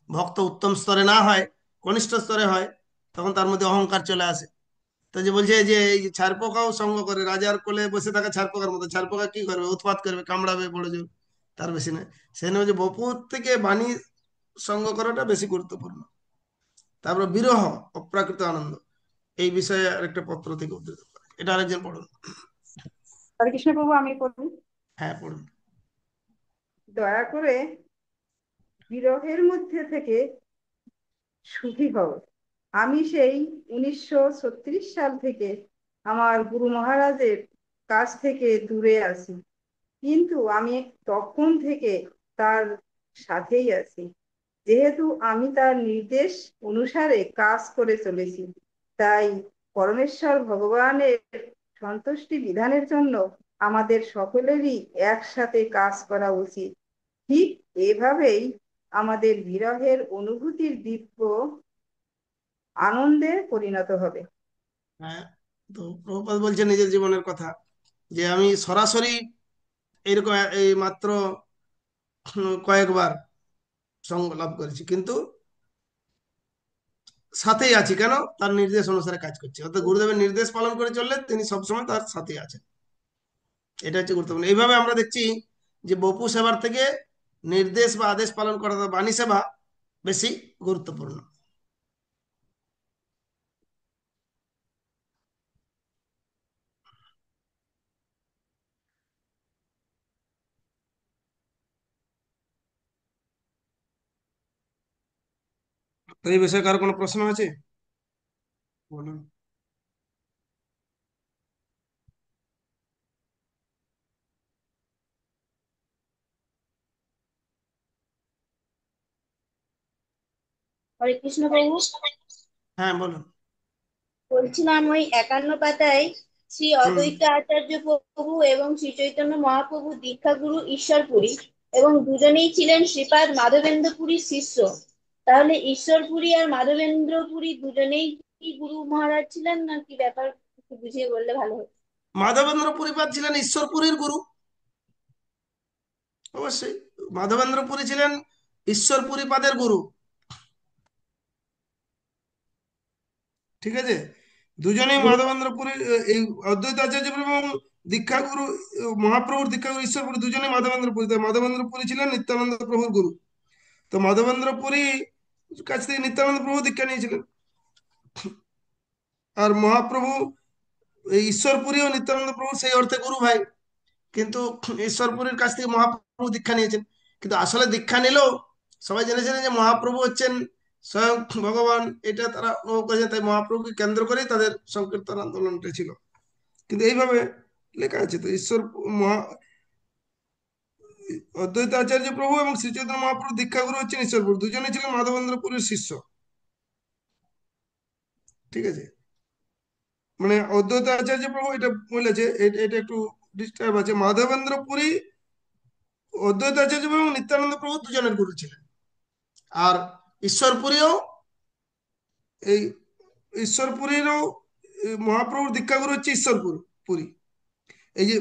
ভক্ত উত্তম স্তরে না হয়, কনিষ্ঠ স্তরে হয়, তখন তার মধ্যে অহংকার চলে আসে। তো যে বলছে যে এই যে ছারপোকাও সঙ্গ করে, রাজার কোলে বসে থাকা ছারপোকার মতো। ছারপোকা কি করবে? উৎপাত করবে, কামড়াবে, বড় জোর, তার বেশি নয়। সেই জন্য যে বপুর থেকে বাণী সঙ্গ করাটা বেশি গুরুত্বপূর্ণ। তারপর বিরহ অপ্রাকৃত আনন্দ, এই বিষয়ে আরেকটা পত্র থেকে উদ্ধৃত করে। এটা আরেকজন পড়ুন। হরে কৃষ্ণ প্রভু, আমি পড়ি। হ্যাঁ পড়ুন। দয়া করে বিরহের মধ্যে থেকে সুখী হও। আমি সেই 1936 সাল থেকে আমার গুরু মহারাজের কাছ থেকে দূরে আছি, কিন্তু আমি তখন থেকে তার সাথেই আছি, যেহেতু আমি তার নির্দেশ অনুসারে কাজ করে চলেছি। তাই পরমেশ্বর ভগবানের সন্তুষ্টি বিধানের জন্য আমাদের সকলেরই একসাথে কাজ করা উচিত। ঠিক এভাবেই আমাদের বিরহের অনুভূতির দিব্য আনন্দে পরিণত হবে। হ্যাঁ, তো প্রভুপাদ বলছেন নিজের জীবনের কথা, যে আমি সরাসরি এরকম এই মাত্র কয়েকবার সঙ্গ লাভ করেছি, কিন্তু সাথেই আছি। কেন? তার নির্দেশ অনুসারে কাজ করছি। অর্থাৎ গুরুদেবের নির্দেশ পালন করে চললে তিনি সবসময় তার সাথে আছেন। এটা হচ্ছে গুরুত্বপূর্ণ। এইভাবে আমরা দেখছি যে বপু সেবার থেকে নির্দেশ বা আদেশ পালন করা, বাণী সেবা বেশি গুরুত্বপূর্ণ। তো এই বিষয়ে কারো কোনো প্রশ্ন আছে? বলুন। হরে কৃষ্ণ প্রভু, হ্যাঁ বলুন। বলছিলাম ওই 51 পাতায় শ্রী হুম। অদ্বৈত আচার্য প্রভু এবং শ্রী চৈতন্য মহাপ্রভু দীক্ষাগুরু ঈশ্বরপুরী, এবং দুজনেই ছিলেন শ্রীপাদ মাধবেন্দ্রপুরীর শিষ্য। তাহলে ঈশ্বরপুরী আর মাধবেন্দ্রপুরী দুজনেই কি গুরু মহারাজ ছিলেন, না কি ব্যাপার? একটু বুঝিয়ে বললে ভালো হতো। মাধবেন্দ্র পুরীপাদ ছিলেন ঈশ্বরপুরীর গুরু, অবশ্যই। মাধবেন্দ্র পুরী ছিলেন ঈশ্বরপুরী পাদের গুরু, ঠিক আছে। দুজনেই গুরু মাধবেন্দ্র পুরী, এই অদ্বৈত আচার্য এবং দীক্ষাগুরু, মহাপ্রভুর দীক্ষাগুরু ঈশ্বরপুরী দুজনেই মাধবেন্দ্র পুরী। তাই মাধবেন্দ্র পুরী ছিলেন নিত্যানন্দ প্রভুর গুরু। তো মাধবেন্দ্র পুরী কাছ থেকে নিত্যানন্দ প্রভু দীক্ষা নিয়েছিলেন। আর মহাপ্রভু এই ঈশ্বরপুরী ও নিত্যানন্দ প্রভু সেই অর্থে গুরু ভাই, কিন্তু ঈশ্বরপুরীর কাছ থেকে মহাপ্রভু দীক্ষা নিয়েছেন। কিন্তু আসলে দীক্ষা নিলেও সবাই জেনেছিলেন যে মহাপ্রভু হচ্ছেন স্বয়ং ভগবান, এটা তারা অনুভব করেছেন। তাই মহাপ্রভুকে কেন্দ্র করেই তাদের সংকীর্তন আন্দোলনটা ছিল। কিন্তু এইভাবে লেখা আছে তো, ঈশ্বর মহা অদ্বৈত আচার্য প্রভু এবং শ্রী চৈতন্য মহাপ্রভু দীক্ষাগুরু হচ্ছেন ঈশ্বরপুর, দুজনে ছিলেন মাধবেন্দ্রপুরের শিষ্য, ঠিক আছে। মানে অদ্বৈত আচার্য প্রভু এটা বলেছে, এটা একটু ডিস্টার্ব আছে। মাধবেন্দ্রপুরী অদ্বৈত আচার্য প্রভু এবং নিত্যানন্দ প্রভু দুজনের গুরু ছিলেন। আর ঈশ্বরপুরীও এই ঈশ্বরপুরীরও মহাপ্রভুর দীক্ষাগুরু হচ্ছে ঈশ্বরপুর পুরী। এই যে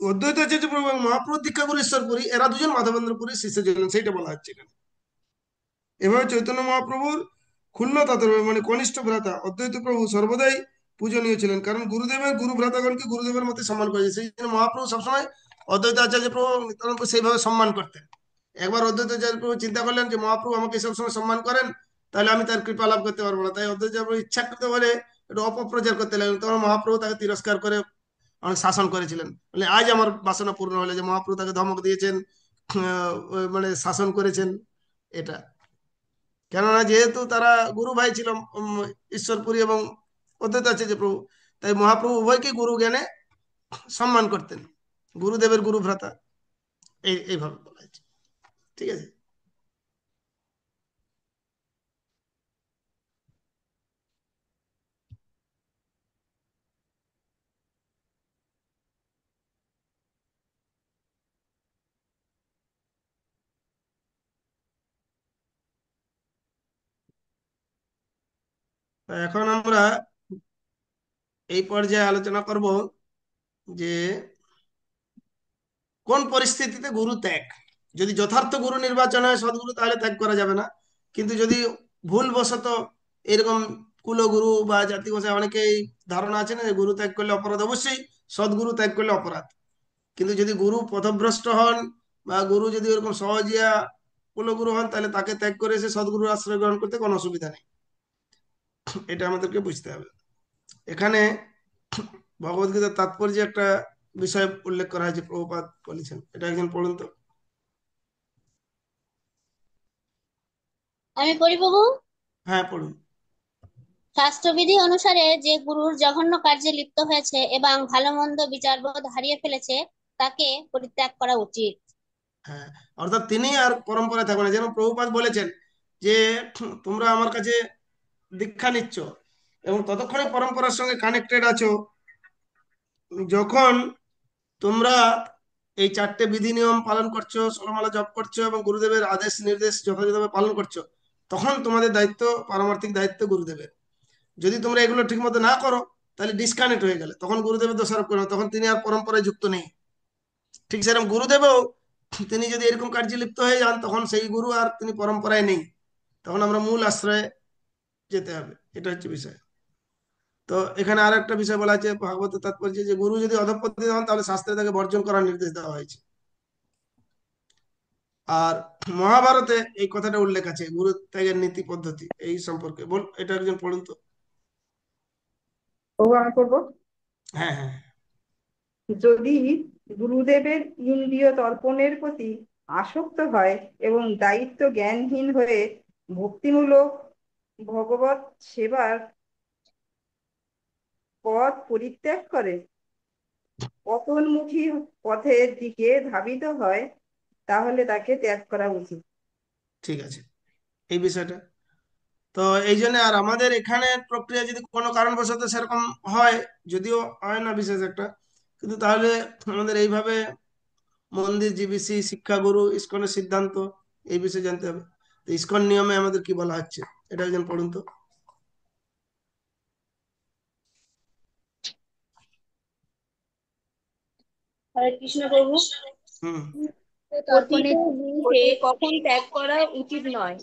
অদ্বৈত আচার্য প্রভু এবং মহাপ্রভুর দীক্ষাগুরু ঈশ্বরপুরী, এরা দুজন মাধবেন্দ্র পুরীর শিষ্য ছিলেন, সেইটা বলা হচ্ছে এখানে। এভাবে চৈতন্য মহাপ্রভুর ক্ষুণ্ণতাতর মানে কনিষ্ঠ ভ্রাতা অদ্বৈত প্রভু সর্বদাই পূজনীয় ছিলেন, কারণ গুরুদেবের গুরু ভ্রাতাগণকে গুরুদেবের মধ্যে সম্মান করেছে। সেই জন্য মহাপ্রভু সবসময় অদ্বৈত আচার্য প্রভু নিত্যানন্দকে সেইভাবে সম্মান করতেন। একবার অদ্বৈত আচার্য প্রভু চিন্তা করলেন যে মহাপ্রভু আমাকে সবসময় সম্মান করেন, তাহলে আমি তার কৃপা লাভ করতে পারবো না। তাই অদ্বৈত আচার্য প্রভু ইচ্ছাকৃত বলে একটু অপপ্রচার করতে লাগলেন। তখন মহাপ্রভু তাকে তিরস্কার করে অনেক শাসন করেছিলেন। বলে আজ আমার বাসনা পূর্ণ হলে যে মহাপ্রভু তাকে ধমক দিয়েছেন, মানে শাসন করেছেন। এটা কেননা যেহেতু তারা গুরু ভাই ছিল, ঈশ্বরপুরী এবং অদ্বৈত আচার্য প্রভু, তাই মহাপ্রভু উভয়কে গুরু জ্ঞানে সম্মান করতেন, গুরুদেবের গুরু ভ্রাতা এইভাবে বলা হয়েছে। ঠিক আছে। এখন আমরা এই পর্যায়ে আলোচনা করব যে কোন পরিস্থিতিতে গুরু ত্যাগ। যদি যথার্থ গুরু নির্বাচন হয় সদ্গুরু, তাহলে ত্যাগ করা যাবে না। কিন্তু যদি ভুলবশত এরকম কুলগুরু বা জাতি ভাষায় অনেকেই ধারণা আছে না যে গুরু ত্যাগ করলে অপরাধ, অবশ্যই সদ্গুরু ত্যাগ করলে অপরাধ। কিন্তু যদি গুরু পথভ্রষ্ট হন বা গুরু যদি ওরকম সহজিয়া কুলগুরু হন, তাহলে তাকে ত্যাগ করে এসে সদ্গুরুর আশ্রয় গ্রহণ করতে কোনো অসুবিধা নেই। এটা আমাদেরকে বুঝতে হবে। এখানে ভগবদ্গীতার তাৎপর্য একটা বিষয় উল্লেখ করা হয়েছে, প্রভুপাদ বলেছেন। এটা একজন পড়ুন তো। আমি পড়ি প্রভু। হ্যাঁ, পড়ুন। শাস্ত্রবিধি অনুসারে যে গুরুর জঘন্য কার্যে লিপ্ত হয়েছে এবং ভালো মন্দ বিচারবোধ হারিয়ে ফেলেছে, তাকে পরিত্যাগ করা উচিত। হ্যাঁ, অর্থাৎ তিনি আর পরম্পরায় থাকবে না। যেন প্রভুপাদ বলেছেন যে তোমরা আমার কাছে দীক্ষা নিচ্ছ এবং ততক্ষণে পরম্পরার সঙ্গে কানেক্টেড আছো, যখন তোমরা এই 4টে বিধি নিয়ম পালন করছো, ষোলমালা জপ করছো এবং গুরুদেবের আদেশ নির্দেশ যথাযথভাবে পালন করছো, তখন তোমাদের দায়িত্ব, পারমার্থিক দায়িত্ব গুরুদেবের। যদি তোমরা এগুলো ঠিক মতো না করো, তাহলে ডিসকানেক্ট হয়ে গেলে তখন গুরুদেবের দোষারোপ করো, তখন তিনি আর পরম্পরায় যুক্ত নেই। ঠিক সেরকম গুরুদেবও তিনি যদি এরকম কার্যে লিপ্ত হয়ে যান, তখন সেই গুরু আর তিনি পরম্পরায় নেই, তখন আমরা মূল আশ্রয়ে যেতে হবে। এটা হচ্ছে বিষয়। তো এখানে আর একটা বিষয় বলা আছে ভাগবতের তাৎপর্য, যে গুরু যদি অধঃপতিত হন, তাহলে শাস্ত্রে তাকে বর্জন করার নির্দেশ দেওয়া হয়েছে। আর মহাভারতে এই কথাটা উল্লেখ আছে, গুরু ত্যাগের নীতি পদ্ধতি এই সম্পর্কে। বল, এটা একজন পড়ুন তো। ও আমি করবো। হ্যাঁ, হ্যাঁ। যদি গুরুদেবের ইন্দ্রিয় তর্পণের প্রতি আসক্ত হয় এবং দায়িত্ব জ্ঞানহীন হয়ে ভক্তিমূলক ভগবত সেবার পথ পরিত্যাগ করে পতনমুখী পথের দিকে ধাবিত হয়, তাহলে তাকে ত্যাগ করা উচিত। ঠিক আছে, এই বিষয়টা তো এই জন্য। আর আমাদের এখানে প্রক্রিয়া যদি কোনো কারণবশত সেরকম হয়, যদিও হয় না বিশেষ একটা, কিন্তু তাহলে আমাদের এইভাবে মন্দির জিবিসি শিক্ষাগুরু ইসকনের সিদ্ধান্ত এই বিষয়ে জানতে হবে। তো ইসকন নিয়মে আমাদের কি বলা হচ্ছে, এটা একজন পড়ুন তো। হরে কৃষ্ণ প্রভু। হুম। পতিত গুরুকে কখন ত্যাগ করা উচিত নয়।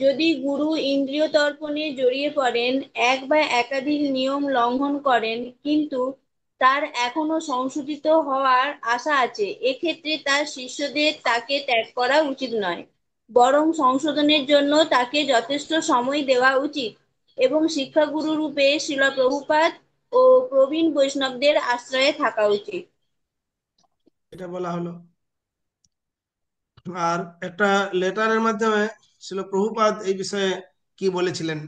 যদি গুরু ইন্দ্রিয় তর্পণে জড়িয়ে পড়েন, এক বা একাধিক নিয়ম লঙ্ঘন করেন, কিন্তু তার এখনো সংশোধিত হওয়ার আশা আছে, এক্ষেত্রে তার শিষ্যদের তাকে ত্যাগ করা উচিত নয়, বরং সংশোধনের জন্য তাকে যথেষ্ট সময় দেওয়া উচিত এবং শিক্ষাগুরু রূপে শ্রীল প্রভুপাদ ও প্রবীণ বৈষ্ণবদের আশ্রয়ে থাকা উচিত। এটা বলা হলো। আর একটা লেটারের মাধ্যমে ছিল প্রভুপাদ এই বিষয়ে কি বলেছিলেন,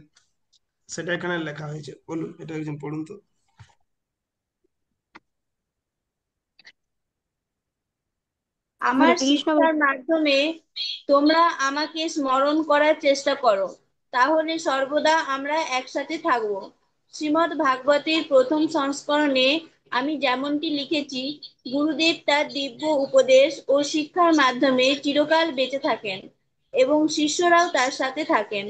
সেটা এখানে লেখা হয়েছে। বলুন, এটা একজন পড়ুন তো। আমার শিক্ষার মাধ্যমে তোমরা আমাকে স্মরণ করার চেষ্টা করো, তাহলে সর্বদা আমরা একসাথে থাকব। শ্রীমদ্ ভাগবতের প্রথম সংস্করণে আমি যেমনটি লিখেছি, গুরুদেব তার দিব্য উপদেশ ও শিক্ষার মাধ্যমে চিরকাল বেঁচে থাকেন এবং শিষ্যরাও তার সাথে থাকেন।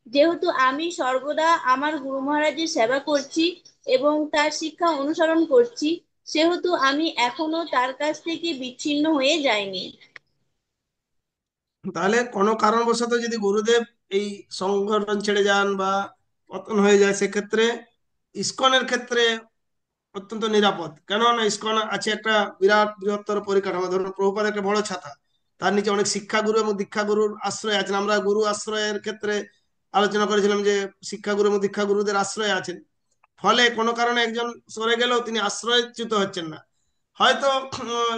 যেহেতু আমি সর্বদা আমার গুরু মহারাজের সেবা করছি এবং তার শিক্ষা অনুসরণ করছি, সেহেতু আমি এখনো তার কাছ থেকে বিচ্ছিন্ন হয়ে যাইনি। তাহলে কোনো কারণবশত যদি গুরুদেব এই সংগঠন ছেড়ে যান বা পতন হয়ে যায়, সেক্ষেত্রে ইসকনের ক্ষেত্রে অত্যন্ত নিরাপদ। কেননা ইসকন আছে একটা বিরাট বৃহত্তর পরিকাঠামো। ধরুন প্রভুপাদ একটা বড় ছাতা, তার নিচে অনেক শিক্ষাগুরু এবং দীক্ষাগুরুর আশ্রয় আছেন। আমরা গুরু আশ্রয়ের ক্ষেত্রে আলোচনা করেছিলাম যে শিক্ষাগুরু এবং দীক্ষাগুরুদের আশ্রয় আছেন, ফলে কোনো কারণে একজন সরে গেলেও তিনি আশ্রয়চ্যুত হচ্ছেন না। হয়তো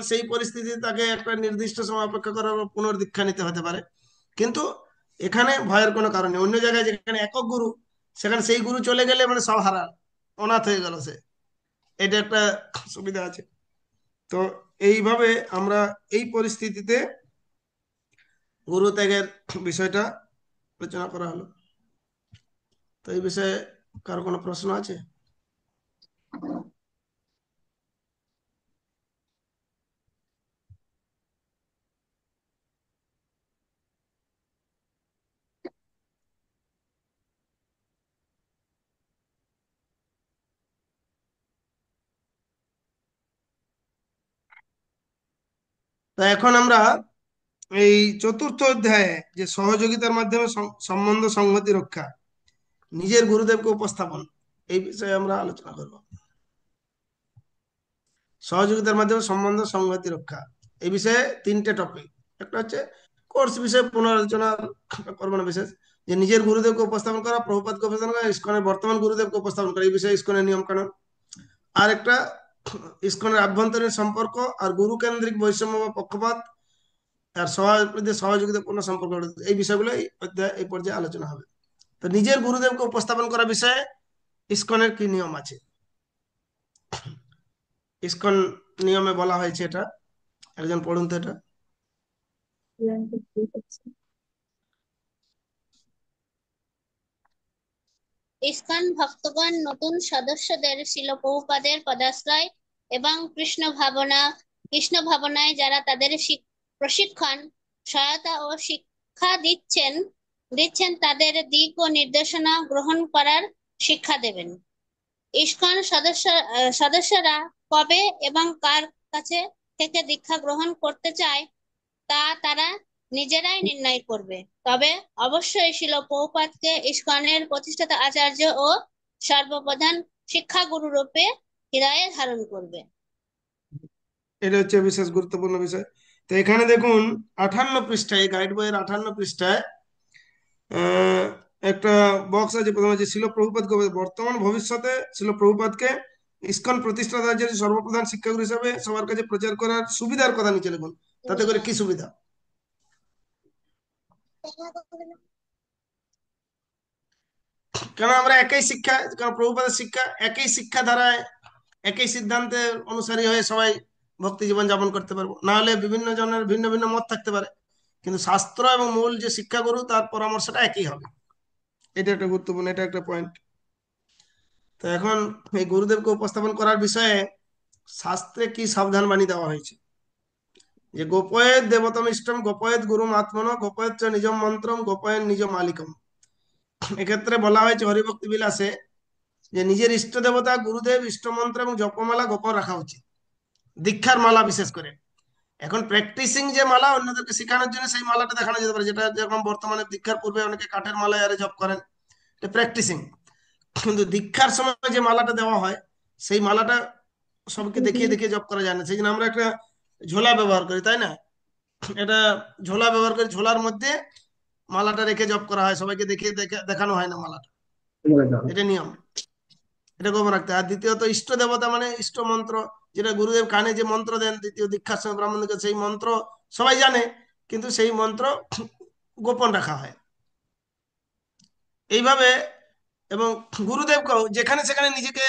সেই পরিস্থিতিতে তাকে একটা নির্দিষ্ট সময় অপেক্ষা করার পর পুনর্দীক্ষা নিতে হতে পারে, কিন্তু এখানে ভয়ের কোনো কারণ নেই। অন্য জায়গায় যেখানে একক গুরু, সেখানে সেই গুরু চলে গেলে মানে সব হারা, অনাথ হয়ে গেল সে, এটা একটা সুবিধা আছে। তো এইভাবে আমরা এই পরিস্থিতিতে গুরু ত্যাগের বিষয়টা আলোচনা করা হলো। তো এই বিষয়ে কারো কোনো প্রশ্ন আছে? তো এখন আমরা এই চতুর্থ অধ্যায়ে যে সহযোগিতার মাধ্যমে সম্বন্ধ সংহতি রক্ষা, নিজের গুরুদেবকে উপস্থাপন, এই বিষয়ে আমরা আলোচনা করব। সহযোগিতার মাধ্যমে সম্বন্ধ সংহতি রক্ষা, এই বিষয়ে তিনটে টপিক। একটা হচ্ছে কোর্স বিষয়ে পুনরালোচনা করবো না বিশেষ, যে নিজের গুরুদেবকে উপস্থাপন করা, প্রভুপাদকে উপস্থাপন করা, ইসকনের বর্তমান গুরুদেবকে উপস্থাপন করা, এই বিষয়ে ইসকনের নিয়ম কানুন। আর একটা ইসকনের আভ্যন্তরীণ সম্পর্ক আর গুরু কেন্দ্রিক বৈষম্য বা পক্ষপাত আর সহযোগিতাপূর্ণ সম্পর্ক, এই বিষয়গুলো এই অধ্যায় এই পর্যায়ে আলোচনা হবে। তো নিজের গুরুদেবকে উপস্থাপন করার বিষয়ে ইসকনের কি নিয়ম আছে, ইসকন নিয়মে বলা হয়েছে, এটা একজন পড়ুন তো এটা। ইসকন ভক্তগণ নতুন সদস্যদের শিল প্রভুপাদের পদাশ্রয় এবং কৃষ্ণ ভাবনায় যারা তাদের প্রশিক্ষণ, সহায়তা ও শিক্ষা দিচ্ছেন তাদের দিক ও নির্দেশনা গ্রহণ করার শিক্ষা দেবেন। ইসকন সদস্যরা কবে এবং কার কাছে থেকে দীক্ষা গ্রহণ করতে চায় তা তারা নিজেরাই নির্ণয় করবে, তবে অবশ্যই শিল প্রভুপাদকে ইসকনের প্রতিষ্ঠাতা আচার্য ও সর্বপ্রধান শিক্ষাগুরু রূপে হৃদয়ে ধারণ করবে। এটা হচ্ছে বিশেষ গুরুত্বপূর্ণ বিষয়। তো এখানে দেখুন 58 পৃষ্ঠায়, গাইড বইয়ের 58 পৃষ্ঠায় একটা বক্স আছে। প্রথমে যে শিল প্রভুপাদকে বর্তমান ভবিষ্যতে শিল প্রভুপাদকে ইসকন প্রতিষ্ঠাতা আচার্য সর্বপ্রধান শিক্ষাগুরু হিসাবে সবার কাছে প্রচার করার সুবিধার কথা নিচে লিখুন। তাতে করে কি সুবিধা? কেন আমরা একই শিক্ষা, কারণ প্রভুপাদের শিক্ষা একই শিক্ষা ধারায় একই সিদ্ধান্তের অনুসারী হয়ে সবাই ভক্তি জীবন যাপন করতে পারবো। না হলে বিভিন্ন জনের ভিন্ন ভিন্ন মত থাকতে পারে, কিন্তু শাস্ত্র এবং মূল যে শিক্ষাগুরু তার পরামর্শটা একই হবে। এটা একটা গুরুত্বপূর্ণ, এটা একটা পয়েন্ট। তো এখন এই গুরুদেবকে উপস্থাপন করার বিষয়ে শাস্ত্রে কি সাবধান বাণী দেওয়া হয়েছে, যে গোপয়েদ দেবতম ইষ্টম গোপয়েদ গুরুম আত্মন গোপয়েদ চ নিজম মন্ত্রম গোপয়েন নিজ মালিকম। এক্ষেত্রে বলা হয়েছে হরিভক্তি বিলাসে যে নিজের ইষ্ট দেবতা গুরুদেব ইষ্টমন্ত্র এবং জপমালা গোপন রাখা উচিত, দীক্ষার মালা বিশেষ করে। এখন প্র্যাকটিসিং যে মালা অন্যদেরকে শেখানোর জন্য সেই মালাটা দেখানো যেতে পারে, যেটা যেরকম বর্তমানে দীক্ষার পূর্বে অনেকে কাঠের মালা আরে জপ করেন, এটা প্র্যাকটিসিং। কিন্তু দীক্ষার সময় যে মালাটা দেওয়া হয় সেই মালাটা সবকে দেখিয়ে দেখিয়ে জপ করা যায় না। সেই জন্য আমরা একটা ঝোলা ব্যবহার করি, তাই না? এটা ঝোলা ব্যবহার করি, ঝোলার মধ্যে মালাটা রেখে জপ করা হয়, সবাইকে দেখিয়ে দেখানো হয় না মালাটা, এটা নিয়ম, এটা গোপন রাখতে। আর দ্বিতীয়ত ইষ্ট দেবতা মানে ইষ্ট মন্ত্র, যেটা গুরুদেব কানে যে মন্ত্র দেন দ্বিতীয় দীক্ষার সময় ব্রাহ্মণকে, সেই মন্ত্র সবাই জানে, কিন্তু সেই মন্ত্র গোপন রাখা হয় এইভাবে। এবং গুরুদেবকেও যেখানে সেখানে নিজেকে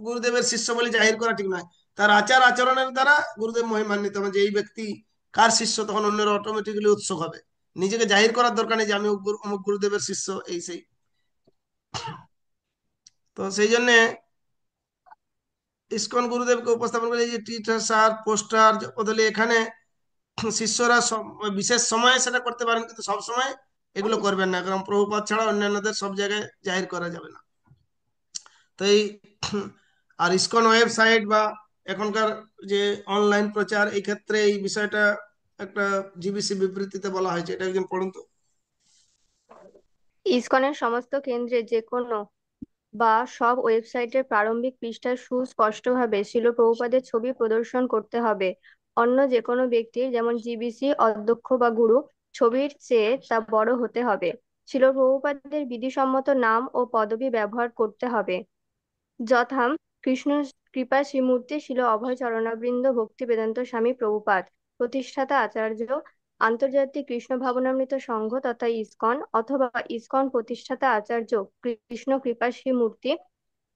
গুরুদেবের শিষ্য বলে জাহির করা ঠিক নয়। তার আচার আচরণের দ্বারা গুরুদেব মহিমান্বিত হবে, যে এই ব্যক্তি কার শিষ্য, তখন অন্যরা অটোমেটিক্যালি উৎসুক হবে। নিজেকে জাহির করার দরকার নেই যে আমি অমুক গুরুদেবের শিষ্য, এই সেই। তো সেই জন্যে ইসকন গুরুদেবকে উপস্থাপন করে যে টিচার স্যার পোস্টার বদলে, এখানে শিষ্যরা বিশেষ সময়ে সেটা করতে পারেন, কিন্তু সব সময় এগুলো করবেন না, কারণ প্রভুপাদ ছাড়া অন্যান্যদের সব জায়গায় জাহির করা যাবে না। তো এই আর ইসকন ওয়েবসাইট বা এখনকার যে অনলাইন প্রচার, এই ক্ষেত্রে এই বিষয়টা একটা জিবিসি বিবৃতিতে বলা হয়েছে, এটা একজন পড়ুন তো। ইসকনের সমস্ত কেন্দ্রে যে কোনো বা সব ওয়েবসাইটের প্রারম্ভিক পৃষ্ঠায় সুস্পষ্টভাবে শিল প্রভুপাদের ছবি প্রদর্শন করতে হবে। অন্য যে কোনো ব্যক্তির, যেমন জিবিসি অধ্যক্ষ বা গুরু, ছবির চেয়ে তা বড় হতে হবে। শিল প্রভুপাদের বিধিসম্মত নাম ও পদবি ব্যবহার করতে হবে, যথা কৃষ্ণ কৃপা শ্রীমূর্তি শিল অভয় চরণাবৃন্দ ভক্তি বেদান্ত স্বামী প্রভুপাদ, প্রতিষ্ঠাতা আচার্য, আন্তর্জাতিক কৃষ্ণ ভাবনামৃত সংঘ তথা ইসকন, অথবা ইসকন প্রতিষ্ঠাতা আচার্য কৃষ্ণ কৃপা শ্রীমূর্তি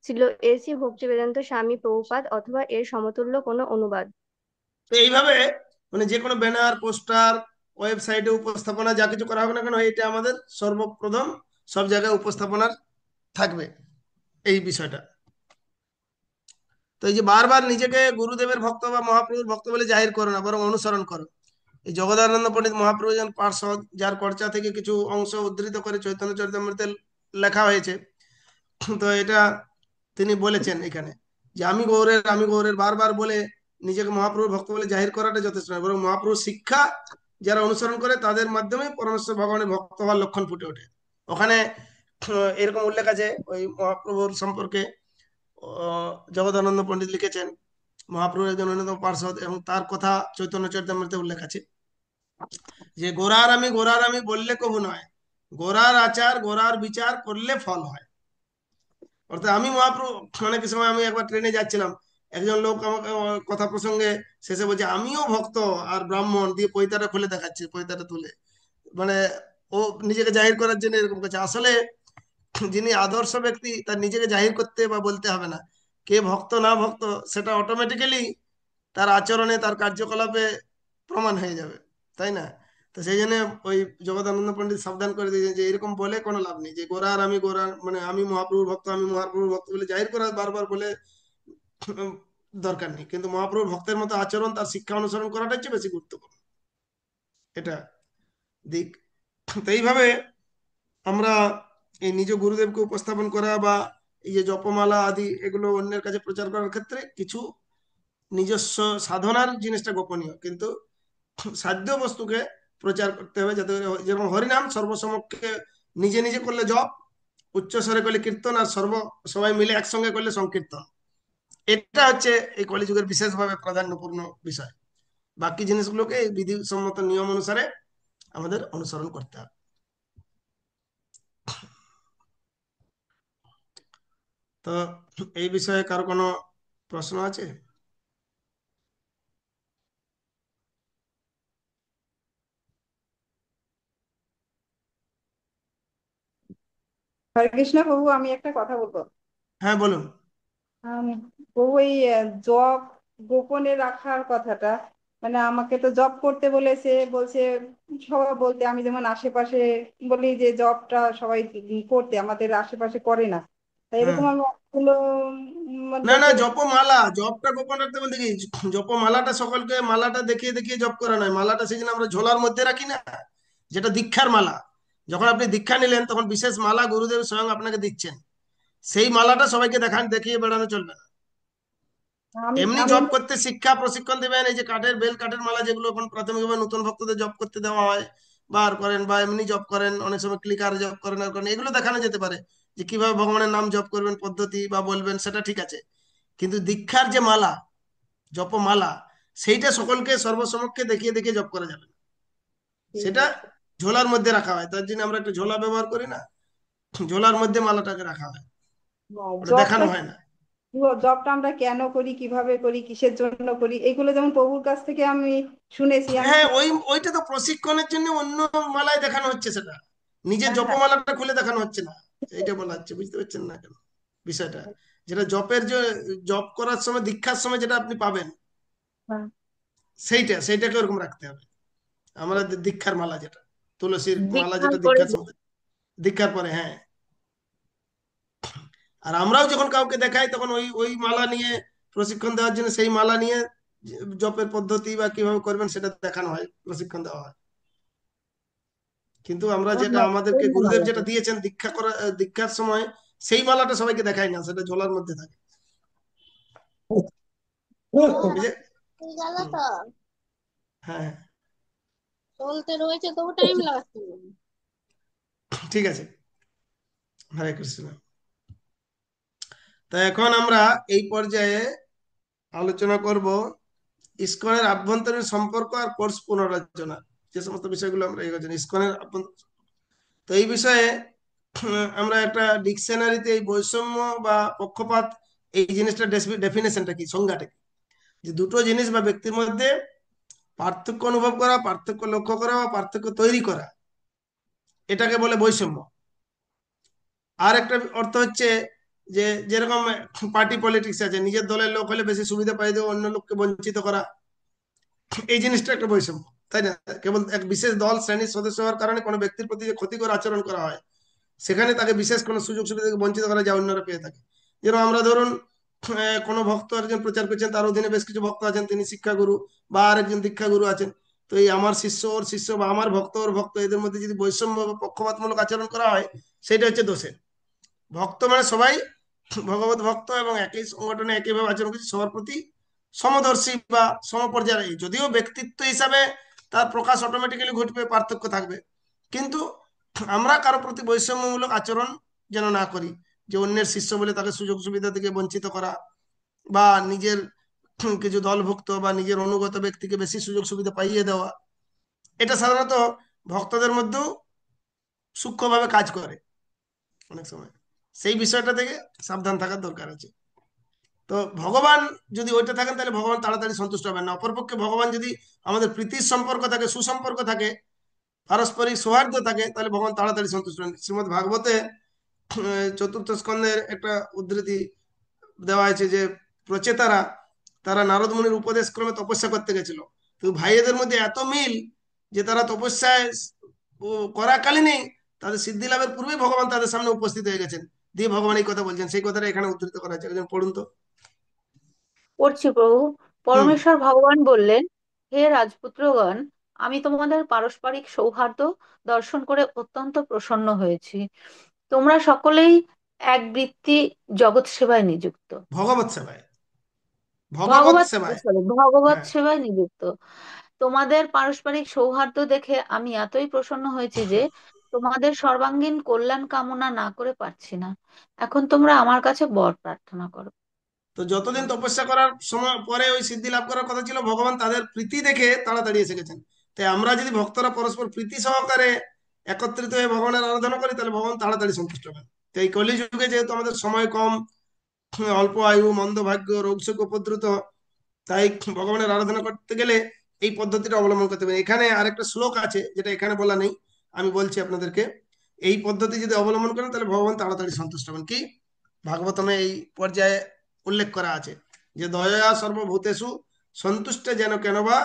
ছিল এসি ভক্তি বেদান্ত স্বামী প্রভুপাদ, অথবা এর সমতুল্য কোনো অনুবাদ। তো এইভাবে মানে যে কোনো ব্যানার, পোস্টার, ওয়েবসাইটে উপস্থাপনা যা কিছু করা হবে না কেন, এটা আমাদের সর্বপ্রথম সব জায়গায় উপস্থাপনার থাকবে এই বিষয়টা। তো এই যে বারবার নিজেকে গুরুদেবের ভক্ত বা মহাপ্রভুর ভক্ত বলে জাহির করো না, বরং অনুসরণ করো। এই জগদানন্দ পণ্ডিত মহাপ্রভু একজন পার্ষদ, যার কর্চা থেকে কিছু অংশ উদ্ধৃত করে চৈতন্য চরিতামৃতে লেখা হয়েছে। তো এটা তিনি বলেছেন এখানে যে আমি গৌরের বারবার বলে নিজেকে মহাপ্রভুর ভক্ত বলে জাহির করাটা যথেষ্ট নয়, বরং মহাপ্রভুর শিক্ষা যারা অনুসরণ করে তাদের মাধ্যমে পরমেশ্বর ভগবানের ভক্ত হওয়ার লক্ষণ ফুটে ওঠে। ওখানে এরকম উল্লেখ আছে ওই মহাপ্রভুর সম্পর্কে। জগদানন্দ পণ্ডিত লিখেছেন মহাপ্রভুর একজন অন্যতম পার্ষদ, এবং তার কথা চৈতন্য চরিতামৃতে উল্লেখ আছে যে গোরার আমি বললে কবু নয়, গোরার আচার গোরার বিচার করলে ফল হয়। অর্থাৎ আমি মহাপ্রভু, অনেক সময় আমি একবার ট্রেনে যাচ্ছিলাম, একজন লোক আমাকে কথা প্রসঙ্গে শেষে বলছে আমিও ভক্ত আর ব্রাহ্মণ, দিয়ে পৈতাটা খুলে দেখাচ্ছে, পৈতাটা তুলে, মানে ও নিজেকে জাহির করার জন্য এরকম করছে। আসলে যিনি আদর্শ ব্যক্তি তার নিজেকে জাহির করতে বা বলতে হবে না। কে ভক্ত না ভক্ত সেটা অটোমেটিক্যালি তার আচরণে, তার কার্যকলাপে প্রমাণ হয়ে যাবে, তাই না? তো সেই জন্য ওই জগদানন্দ পণ্ডিত সাবধান করে দিয়েছেন যে এরকম বলে কোনো লাভ নেই, যে গোরার মানে আমি মহাপ্রভুর ভক্ত, আমি মহাপ্রভুর ভক্ত বলে জাহির করা বারবার বলে দরকার নেই। কিন্তু মহাপ্রভুর ভক্তের মতো আচরণ, তার শিক্ষা অনুসরণ করাটা হচ্ছে বেশি গুরুত্বপূর্ণ, এটা দিক। তো এইভাবে আমরা এই নিজ গুরুদেবকে উপস্থাপন করা বা এই যে জপমালা আদি এগুলো অন্যের কাছে প্রচার করার ক্ষেত্রে কিছু নিজস্ব সাধনার জিনিসটা গোপনীয়, কিন্তু সাধ্য বস্তুকে প্রচার করতে হবে, যাতে করে যেমন হরিনাম সর্বসমক্ষে নিজে নিজে করলে জপ, উচ্চ স্বরে করলে কীর্তন, আর সবাই মিলে একসঙ্গে করলে সংকীর্তন। এটা হচ্ছে এই কলিযুগের বিশেষভাবে প্রাধান্যপূর্ণ বিষয়। বাকি জিনিসগুলোকে এই বিধিসম্মত নিয়ম অনুসারে আমাদের অনুসরণ করতে হবে। তো এই বিষয়ে কারো কোনো প্রশ্ন আছে? হরে কৃষ্ণ প্রভু, আমি একটা কথা বলবো। হ্যাঁ বলুন। আম, প্রভু, এই জব গোপনে রাখার কথাটা, মানে আমাকে তো জব করতে বলছে সবাই বলতে, আমি যেমন আশেপাশে বলি যে জবটা সবাই করতে, আমাদের আশেপাশে করে না, তাই হ্যাঁ, এরকম আমি অনেকগুলো না না, লোকের। জপমালা, জপটা গোপন রাখতে বলতে কি, জপমালাটা সকলকে মালাটা দেখিয়ে দেখিয়ে জপ করা নয়। মালাটা সেই জন্য আমরা ঝোলার মধ্যে রাখি না, যেটা দীক্ষার মালা। যখন আপনি দীক্ষা নিলেন তখন বিশেষ মালা গুরুদেব স্বয়ং আপনাকে দিচ্ছেন, সেই মালাটা সবাইকে দেখিয়ে বেড়ানো চলবে না। আমি এমনি আমি জব করতে শিক্ষা প্রশিক্ষণ দেবেন, এই যে কাঠের মালা যেগুলো এখন প্রাথমিকভাবে নতুন ভক্তদের জব করতে দেওয়া হয়, বার করেন বা এমনি জব করেন, অনেক সময় ক্লিকার জব করেন, আর করেন, এগুলো দেখানো যেতে পারে যে কিভাবে ভগবানের নাম জপ করবেন, পদ্ধতি বা বলবেন, সেটা ঠিক আছে। কিন্তু দীক্ষার যে মালা, জপমালা, সেইটা সকলকে সর্বসমক্ষে দেখিয়ে দেখিয়ে জপ করা যাবে না। সেটা ঝোলার মধ্যে রাখা হয়, তার জন্য আমরা একটা ঝোলা ব্যবহার করি না, ঝোলার মধ্যে মালাটাকে রাখা হয়, ওটা জবটা দেখানো হয় না। জবটা আমরা কেন করি, কিভাবে করি, কিসের জন্য করি, এগুলো যেমন প্রভুর কাছ থেকে আমি শুনেছি। হ্যাঁ, ওইটা তো প্রশিক্ষণের জন্য অন্য মালায় দেখানো হচ্ছে, সেটা নিজের হ্যাঁ, হ্যাঁ, জপমালাটা খুলে দেখানো হচ্ছে না, এইটা বলা হচ্ছে। বুঝতে পারছেন না কেন বিষয়টা? যেটা জপের যে জপ করার সময়, দীক্ষার সময় যেটা আপনি পাবেন, হ্যাঁ। সেইটাকে ওরকম রাখতে হবে। আমরা দীক্ষার মালা, যেটা তুলসীর মালা, দীক্ষার যেটা পরে দীক্ষার সময়, দীক্ষার পরে, হ্যাঁ। আর আমরাও যখন কাউকে দেখাই তখন ওই ওই মালা নিয়ে প্রশিক্ষণ দেওয়ার জন্য, সেই মালা নিয়ে জপের পদ্ধতি বা কিভাবে করবেন সেটা দেখানো হয়, প্রশিক্ষণ দেওয়া হয়। কিন্তু আমরা যেটা আমাদেরকে গুরুদেব যেটা দিয়েছেন দীক্ষার সময়, সেই মালাটা সবাইকে দেখাই না, সেটা ঝোলার মধ্যে থাকে, বুঝে? হয়ে গেল হুম, তো, হ্যাঁ, চলতে রয়েছে তবু টাইম লাগছে। ঠিক আছে। হরে কৃষ্ণ। তা এখন আমরা এই পর্যায়ে আলোচনা করব ইসকনের আভ্যন্তরীণ সম্পর্ক আর কোর্স পুনরালোচনা, যে সমস্ত বিষয়গুলো আমরা এগোচ্ছি ইসকনের তো এই বিষয়ে আমরা একটা ডিকশনারিতে এই বৈষম্য বা পক্ষপাত এই জিনিসটা ডেফিনেশনটা কি, সংজ্ঞাটা কি, যে দুটো জিনিস বা ব্যক্তির মধ্যে পার্থক্য অনুভব করা, পার্থক্য লক্ষ্য করা বা পার্থক্য তৈরি করা, এটাকে বলে বৈষম্য। আর একটা অর্থ হচ্ছে যে যেরকম পার্টি পলিটিক্স আছে, নিজের দলের লোক হলে বেশি সুবিধা পাই দেওয়া, অন্য লোককে বঞ্চিত করা, এই জিনিসটা একটা বৈষম্য, তাই না? কেবল এক বিশেষ দল শ্রেণীর সদস্য হওয়ার কারণে কোনো ব্যক্তির প্রতি যে ক্ষতিকর আচরণ করা হয়, সেখানে তাকে বিশেষ কোনো সুযোগ সুবিধা থেকে বঞ্চিত করা যায় অন্যরা পেয়ে থাকে। যেরকম আমরা ধরুন কোনো ভক্ত একজন প্রচার করছেন, তার অধীনে বেশ কিছু ভক্ত আছেন, তিনি শিক্ষাগুরু বা আরেকজন দীক্ষাগুরু আছেন। তো এই আমার শিষ্য ওর শিষ্য বা আমার ভক্ত ওর ভক্ত, এদের মধ্যে যদি বৈষম্য বা পক্ষপাতমূলক আচরণ করা হয়, সেটা হচ্ছে দোষের। ভক্ত মানে সবাই ভগবত ভক্ত এবং একই সংগঠনে একইভাবে আচরণ করছে, সবার প্রতি সমদর্শী বা সমপর্যায়ে, যদিও ব্যক্তিত্ব হিসাবে তার প্রকাশ অটোমেটিক্যালি ঘটবে, পার্থক্য থাকবে, কিন্তু আমরা কারো প্রতি বৈষম্যমূলক আচরণ যেন না করি, যে অন্যের শিষ্য বলে তাকে সুযোগ সুবিধা থেকে বঞ্চিত করা, বা নিজের কিছু দলভুক্ত বা নিজের অনুগত ব্যক্তিকে বেশি সুযোগ সুবিধা পাইয়ে দেওয়া, এটা সাধারণত ভক্তদের মধ্যেও সূক্ষ্মভাবে কাজ করে অনেক সময়। সেই বিষয়টা থেকে সাবধান থাকার দরকার আছে। তো ভগবান যদি ওইটা থাকেন, তাহলে ভগবান তাড়াতাড়ি সন্তুষ্ট হবেন না। অপরপক্ষে ভগবান যদি আমাদের প্রীতির সম্পর্ক থাকে, সুসম্পর্ক থাকে, পারস্পরিক সৌহার্দ্য থাকে, তাহলে ভগবান তাড়াতাড়ি সন্তুষ্ট হন। শ্রীমদ্ ভাগবতে চতুর্থ স্কন্ধের একটা উদ্ধৃতি দেওয়া হয়েছে যে প্রচেতারা, তারা নারদ মুনির উপদেশ ক্রমে তপস্যা করতে গেছিল, তো ভাইয়েদের মধ্যে এত মিল যে তারা তপস্যায় করাকালীনই তাদের সিদ্ধি লাভের পূর্বেই ভগবান তাদের সামনে উপস্থিত হয়ে গেছেন, দিয়ে ভগবান এই কথা বলছেন। সেই কথাটা এখানে উদ্ধৃত করা হয়েছে, একজন পড়ুন তো। পড়ছি প্রভু। হুম। পরমেশ্বর ভগবান বললেন, হে রাজপুত্রগণ, আমি তোমাদের পারস্পরিক সৌহার্দ্য দর্শন করে অত্যন্ত প্রসন্ন হয়েছি। তোমরা সকলেই এক বৃত্তি জগৎ সেবায় নিযুক্ত। ভগবত সেবায়, ভগবত ভগবত সেবায়। ভগবত হ্যাঁ। সেবায় নিযুক্ত। তোমাদের পারস্পরিক সৌহার্দ্য দেখে আমি এতই প্রসন্ন হয়েছি যে তোমাদের সর্বাঙ্গীন কল্যাণ কামনা না করে পারছি না। এখন তোমরা আমার কাছে বর প্রার্থনা করো। তো যতদিন তপস্যা করার সময় পরে ওই সিদ্ধি লাভ করার কথা ছিল, ভগবান তাদের প্রীতি দেখে তাড়াতাড়ি এসে গেছেন। তাই আমরা যদি ভক্তরা পরস্পর প্রীতি সহকারে একত্রিত হয়ে ভগবানের আরাধনা করি, তাহলে ভগবান তাড়াতাড়ি সন্তুষ্ট হবেন। তো এই কলিযুগে যেহেতু আমাদের সময় কম, অল্প আয়ু, মন্দ ভাগ্য, রোগ শোক উপদ্রুত, তাই ভগবানের আরাধনা করতে গেলে এই পদ্ধতিটা অবলম্বন করতে হবে। এখানে আরেকটা শ্লোক আছে যেটা এখানে বলা নেই, আমি বলছি আপনাদেরকে। এই পদ্ধতি যদি অবলম্বন করেন, তাহলে ভগবান তাড়াতাড়ি সন্তুষ্ট হবেন। কি, ভাগবতমে এই পর্যায়ে উল্লেখ করা আছে যে দয়া সর্বভূতেষু সন্তুষ্ট যেন কেন বা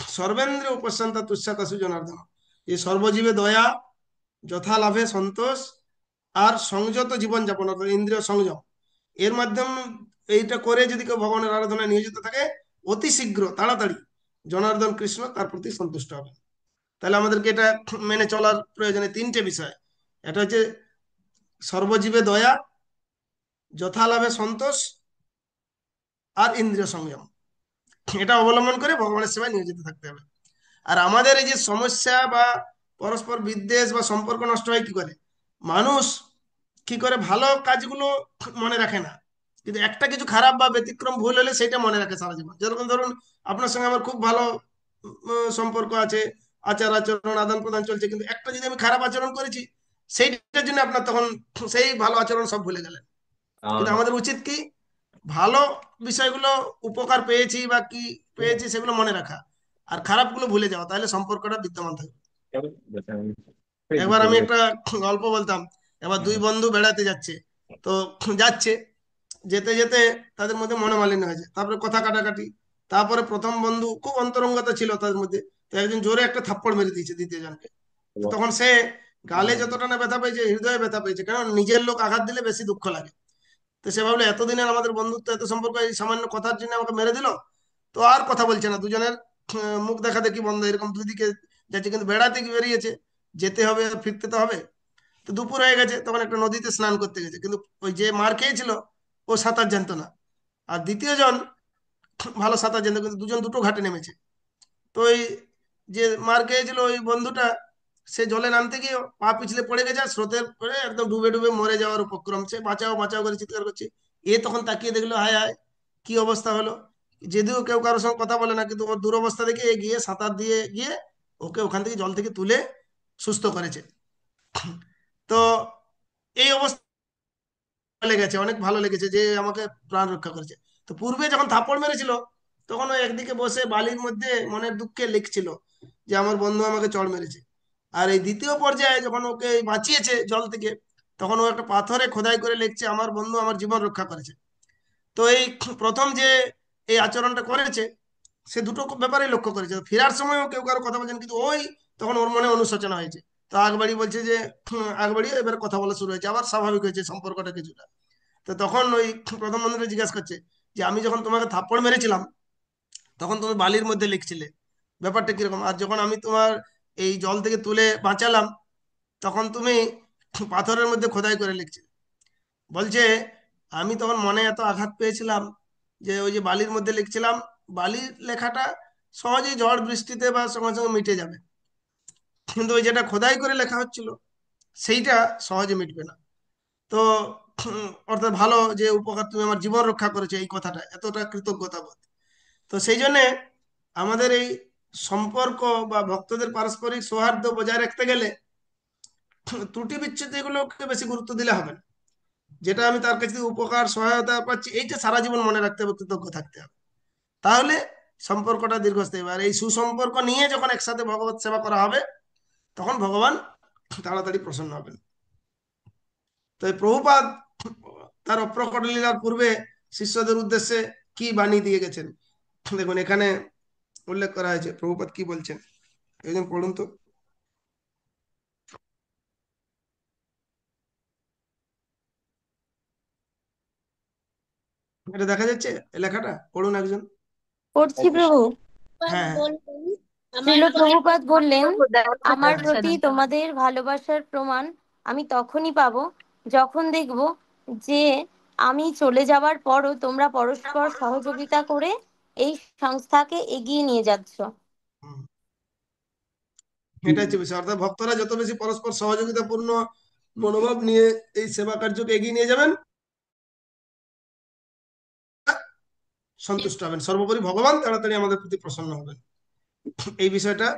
সর্বেন্দ্রিয় উপশান্ত তুষ্যাতাসু জনার্দন। এই সর্বজীবে দয়া, যথা লাভে সন্তোষ, আর সংযত জীবনযাপন অর্থাৎ ইন্দ্রিয় সংযম, এর মাধ্যমে এইটা করে যদি কেউ ভগবানের আরাধনায় নিয়োজিত থাকে, অতি শীঘ্র তাড়াতাড়ি জনার্দন কৃষ্ণ তার প্রতি সন্তুষ্ট হবে। তাহলে আমাদেরকে এটা মেনে চলার প্রয়োজনে তিনটে বিষয়। এটা হচ্ছে সর্বজীবে দয়া, যথালাভে সন্তোষ, আর ইন্দ্রিয় সংযম। এটা অবলম্বন করে ভগবানের সেবায় নিয়োজিত থাকতে হবে। আর আমাদের এই যে সমস্যা বা পরস্পর বিদ্বেষ বা সম্পর্ক নষ্ট হয় কি করে, মানুষ কি করে ভালো কাজগুলো মনে রাখে না, কিন্তু একটা কিছু খারাপ বা ব্যতিক্রম ভুল হলে সেটা মনে রাখে সারা জীবন। যেরকম ধরুন, আপনার সঙ্গে আমার খুব ভালো সম্পর্ক আছে, আচার আচরণ আদান প্রদান চলছে, কিন্তু একটা যদি আমি খারাপ আচরণ করেছি, সেইটার জন্য আপনার তখন সেই ভালো আচরণ সব ভুলে গেলেন। কিন্তু আমাদের উচিত কি, ভালো বিষয়গুলো উপকার পেয়েছি বা কি পেয়েছি সেগুলো মনে রাখা, আর খারাপগুলো ভুলে যাওয়া, তাহলে সম্পর্কটা বিদ্যমান থাকবে। একবার আমি একটা গল্প বলতাম। এবার দুই বন্ধু বেড়াতে যাচ্ছে, তো যাচ্ছে, যেতে যেতে তাদের মধ্যে মনোমালিন্য হয়েছে, তারপরে কথা কাটাকাটি, তারপরে প্রথম বন্ধু খুব অন্তরঙ্গতা ছিল তাদের মধ্যে, তো একজন জোরে একটা থাপ্পড় মেরে দিয়েছে দ্বিতীয় জনকে। তো তখন সে গালে যতটা না ব্যথা পেয়েছে, হৃদয়ে ব্যথা পেয়েছে, কারণ নিজের লোক আঘাত দিলে বেশি দুঃখ লাগে। তো সে ভাবলো এতদিনের আমাদের বন্ধুত্ব, এত সম্পর্ক, এই সামান্য কথার জন্য আমাকে মেরে দিল। তো আর কথা বলছে না, দুজনের মুখ দেখা দেখি বন্ধ, এরকম দুই দিকে যাচ্ছে, কিন্তু বেড়াতে কি বেরিয়েছে, যেতে হবে আর ফিরতে তো হবে। তো দুপুর হয়ে গেছে, তখন একটা নদীতে স্নান করতে গেছে, কিন্তু ওই যে মার খেয়েছিল ও সাঁতার জানতো না, আর দ্বিতীয় জন ভালো সাঁতার জানতো, কিন্তু দুজন দুটো ঘাটে নেমেছে। তো ওই যে মার খেয়েছিল ওই বন্ধুটা সে জলে নামতে গিয়ে পা পিছলে পড়ে গেছে, আর স্রোতের পরে একদম ডুবে ডুবে মরে যাওয়ার উপক্রম। সে বাঁচাও বাঁচাও করে চিৎকার করছে। এ তখন তাকিয়ে দেখলো, হায় হায় কি অবস্থা হলো। যদিও কেউ কারোর সঙ্গে কথা বলে না, কিন্তু ওর দুরবস্থা দেখে এ গিয়ে সাঁতার দিয়ে গিয়ে ওকে ওখান থেকে জল থেকে তুলে সুস্থ করেছে। তো এই অবস্থা লেগেছে, অনেক ভালো লেগেছে যে আমাকে প্রাণ রক্ষা করেছে। তো পূর্বে যখন থাপ্পড় মেরেছিল, তখন ও একদিকে বসে বালির মধ্যে মনের দুঃখে লিখছিল যে আমার বন্ধু আমাকে চড় মেরেছে। আর এই দ্বিতীয় পর্যায়ে যখন ওকে বাঁচিয়েছে জল থেকে, তখন ও একটা পাথরে খোদাই করে লিখছে আমার বন্ধু আমার জীবন রক্ষা করেছে। তো এই প্রথম যে এই আচরণটা করেছে, সে দুটো ব্যাপারে লক্ষ্য করেছে। ফেরার সময়ও কেউ কারো কথা বলছেন, কিন্তু ওই তখন ওর মনে অনুশোচনা হয়েছে। তো আগবাড়ি বলছে যে আগবাড়ি এবার কথা বলা শুরু হয়েছে, আবার স্বাভাবিক হয়েছে সম্পর্কটা কিছুটা। তো তখন ওই প্রথম বন্ধুটা জিজ্ঞাসা করছে যে আমি যখন তোমাকে থাপ্পড় মেরেছিলাম, তখন তুমি বালির মধ্যে লিখছিলে, ব্যাপারটা কিরকম? আর যখন আমি তোমার এই জল থেকে তুলে বাঁচালাম, তখন তুমি পাথরের মধ্যে খোদাই করে লিখছিলে। বলছে আমি তখন মনে এত আঘাত পেয়েছিলাম যে ওই যে বালির মধ্যে লিখছিলাম, বালির লেখাটা সহজেই ঝড় বৃষ্টিতে বা সঙ্গে সঙ্গে মিটে যাবে, কিন্তু ওই যেটা খোদাই করে লেখা হচ্ছিল সেইটা সহজে মিটবে না। তো অর্থাৎ ভালো যে উপকার, তুমি আমার জীবন রক্ষা করেছো, এই কথাটা এতটা কৃতজ্ঞতা বোধ। তো সেই জন্যে আমাদের এই সম্পর্ক বা ভক্তদের পারস্পরিক সৌহার্দ্য বজায় রাখতে গেলে ত্রুটি বিচ্ছুতি এগুলোকে বেশি গুরুত্ব দিলে হবে না। যেটা আমি তার কাছ থেকে উপকার সহায়তা পাচ্ছি, এইটা সারা জীবন মনে রাখতে হবে, কৃতজ্ঞ থাকতে হবে, তাহলে সম্পর্কটা দীর্ঘস্থায়ী হবে। আর এই সুসম্পর্ক নিয়ে যখন একসাথে ভগবত সেবা করা হবে, তখন ভগবান তাড়াতাড়ি প্রসন্ন হবেন। তো এই প্রভুপাদ তার অপ্রকট লীলার পূর্বে শিষ্যদের উদ্দেশ্যে কি বাণী দিয়ে গেছেন, দেখুন এখানে উল্লেখ করা হয়েছে। প্রভুপাদ কি বলছেন, একজন পড়ুন তো। এটা দেখা যাচ্ছে এই লেখাটা, পড়ুন একজন। পড়ছি প্রভু। হ্যাঁ হ্যাঁ শ্রীল প্রভুপাদ বললেন, আমার হ্যাঁ প্রতি তোমাদের ভালোবাসার প্রমাণ আমি তখনই পাবো যখন দেখব যে আমি চলে যাওয়ার পরও তোমরা পরস্পর সহযোগিতা করে এই সংস্থাকে এগিয়ে নিয়ে যাচ্ছ। এটা হচ্ছে বিষয়। অর্থাৎ ভক্তরা যত বেশি পরস্পর সহযোগিতাপূর্ণ মনোভাব নিয়ে এই সেবা কার্যকে এগিয়ে নিয়ে যাবেন, সন্তুষ্ট হবেন, সর্বোপরি ভগবান তাড়াতাড়ি আমাদের প্রতি প্রসন্ন হবেন। এই বিষয়টা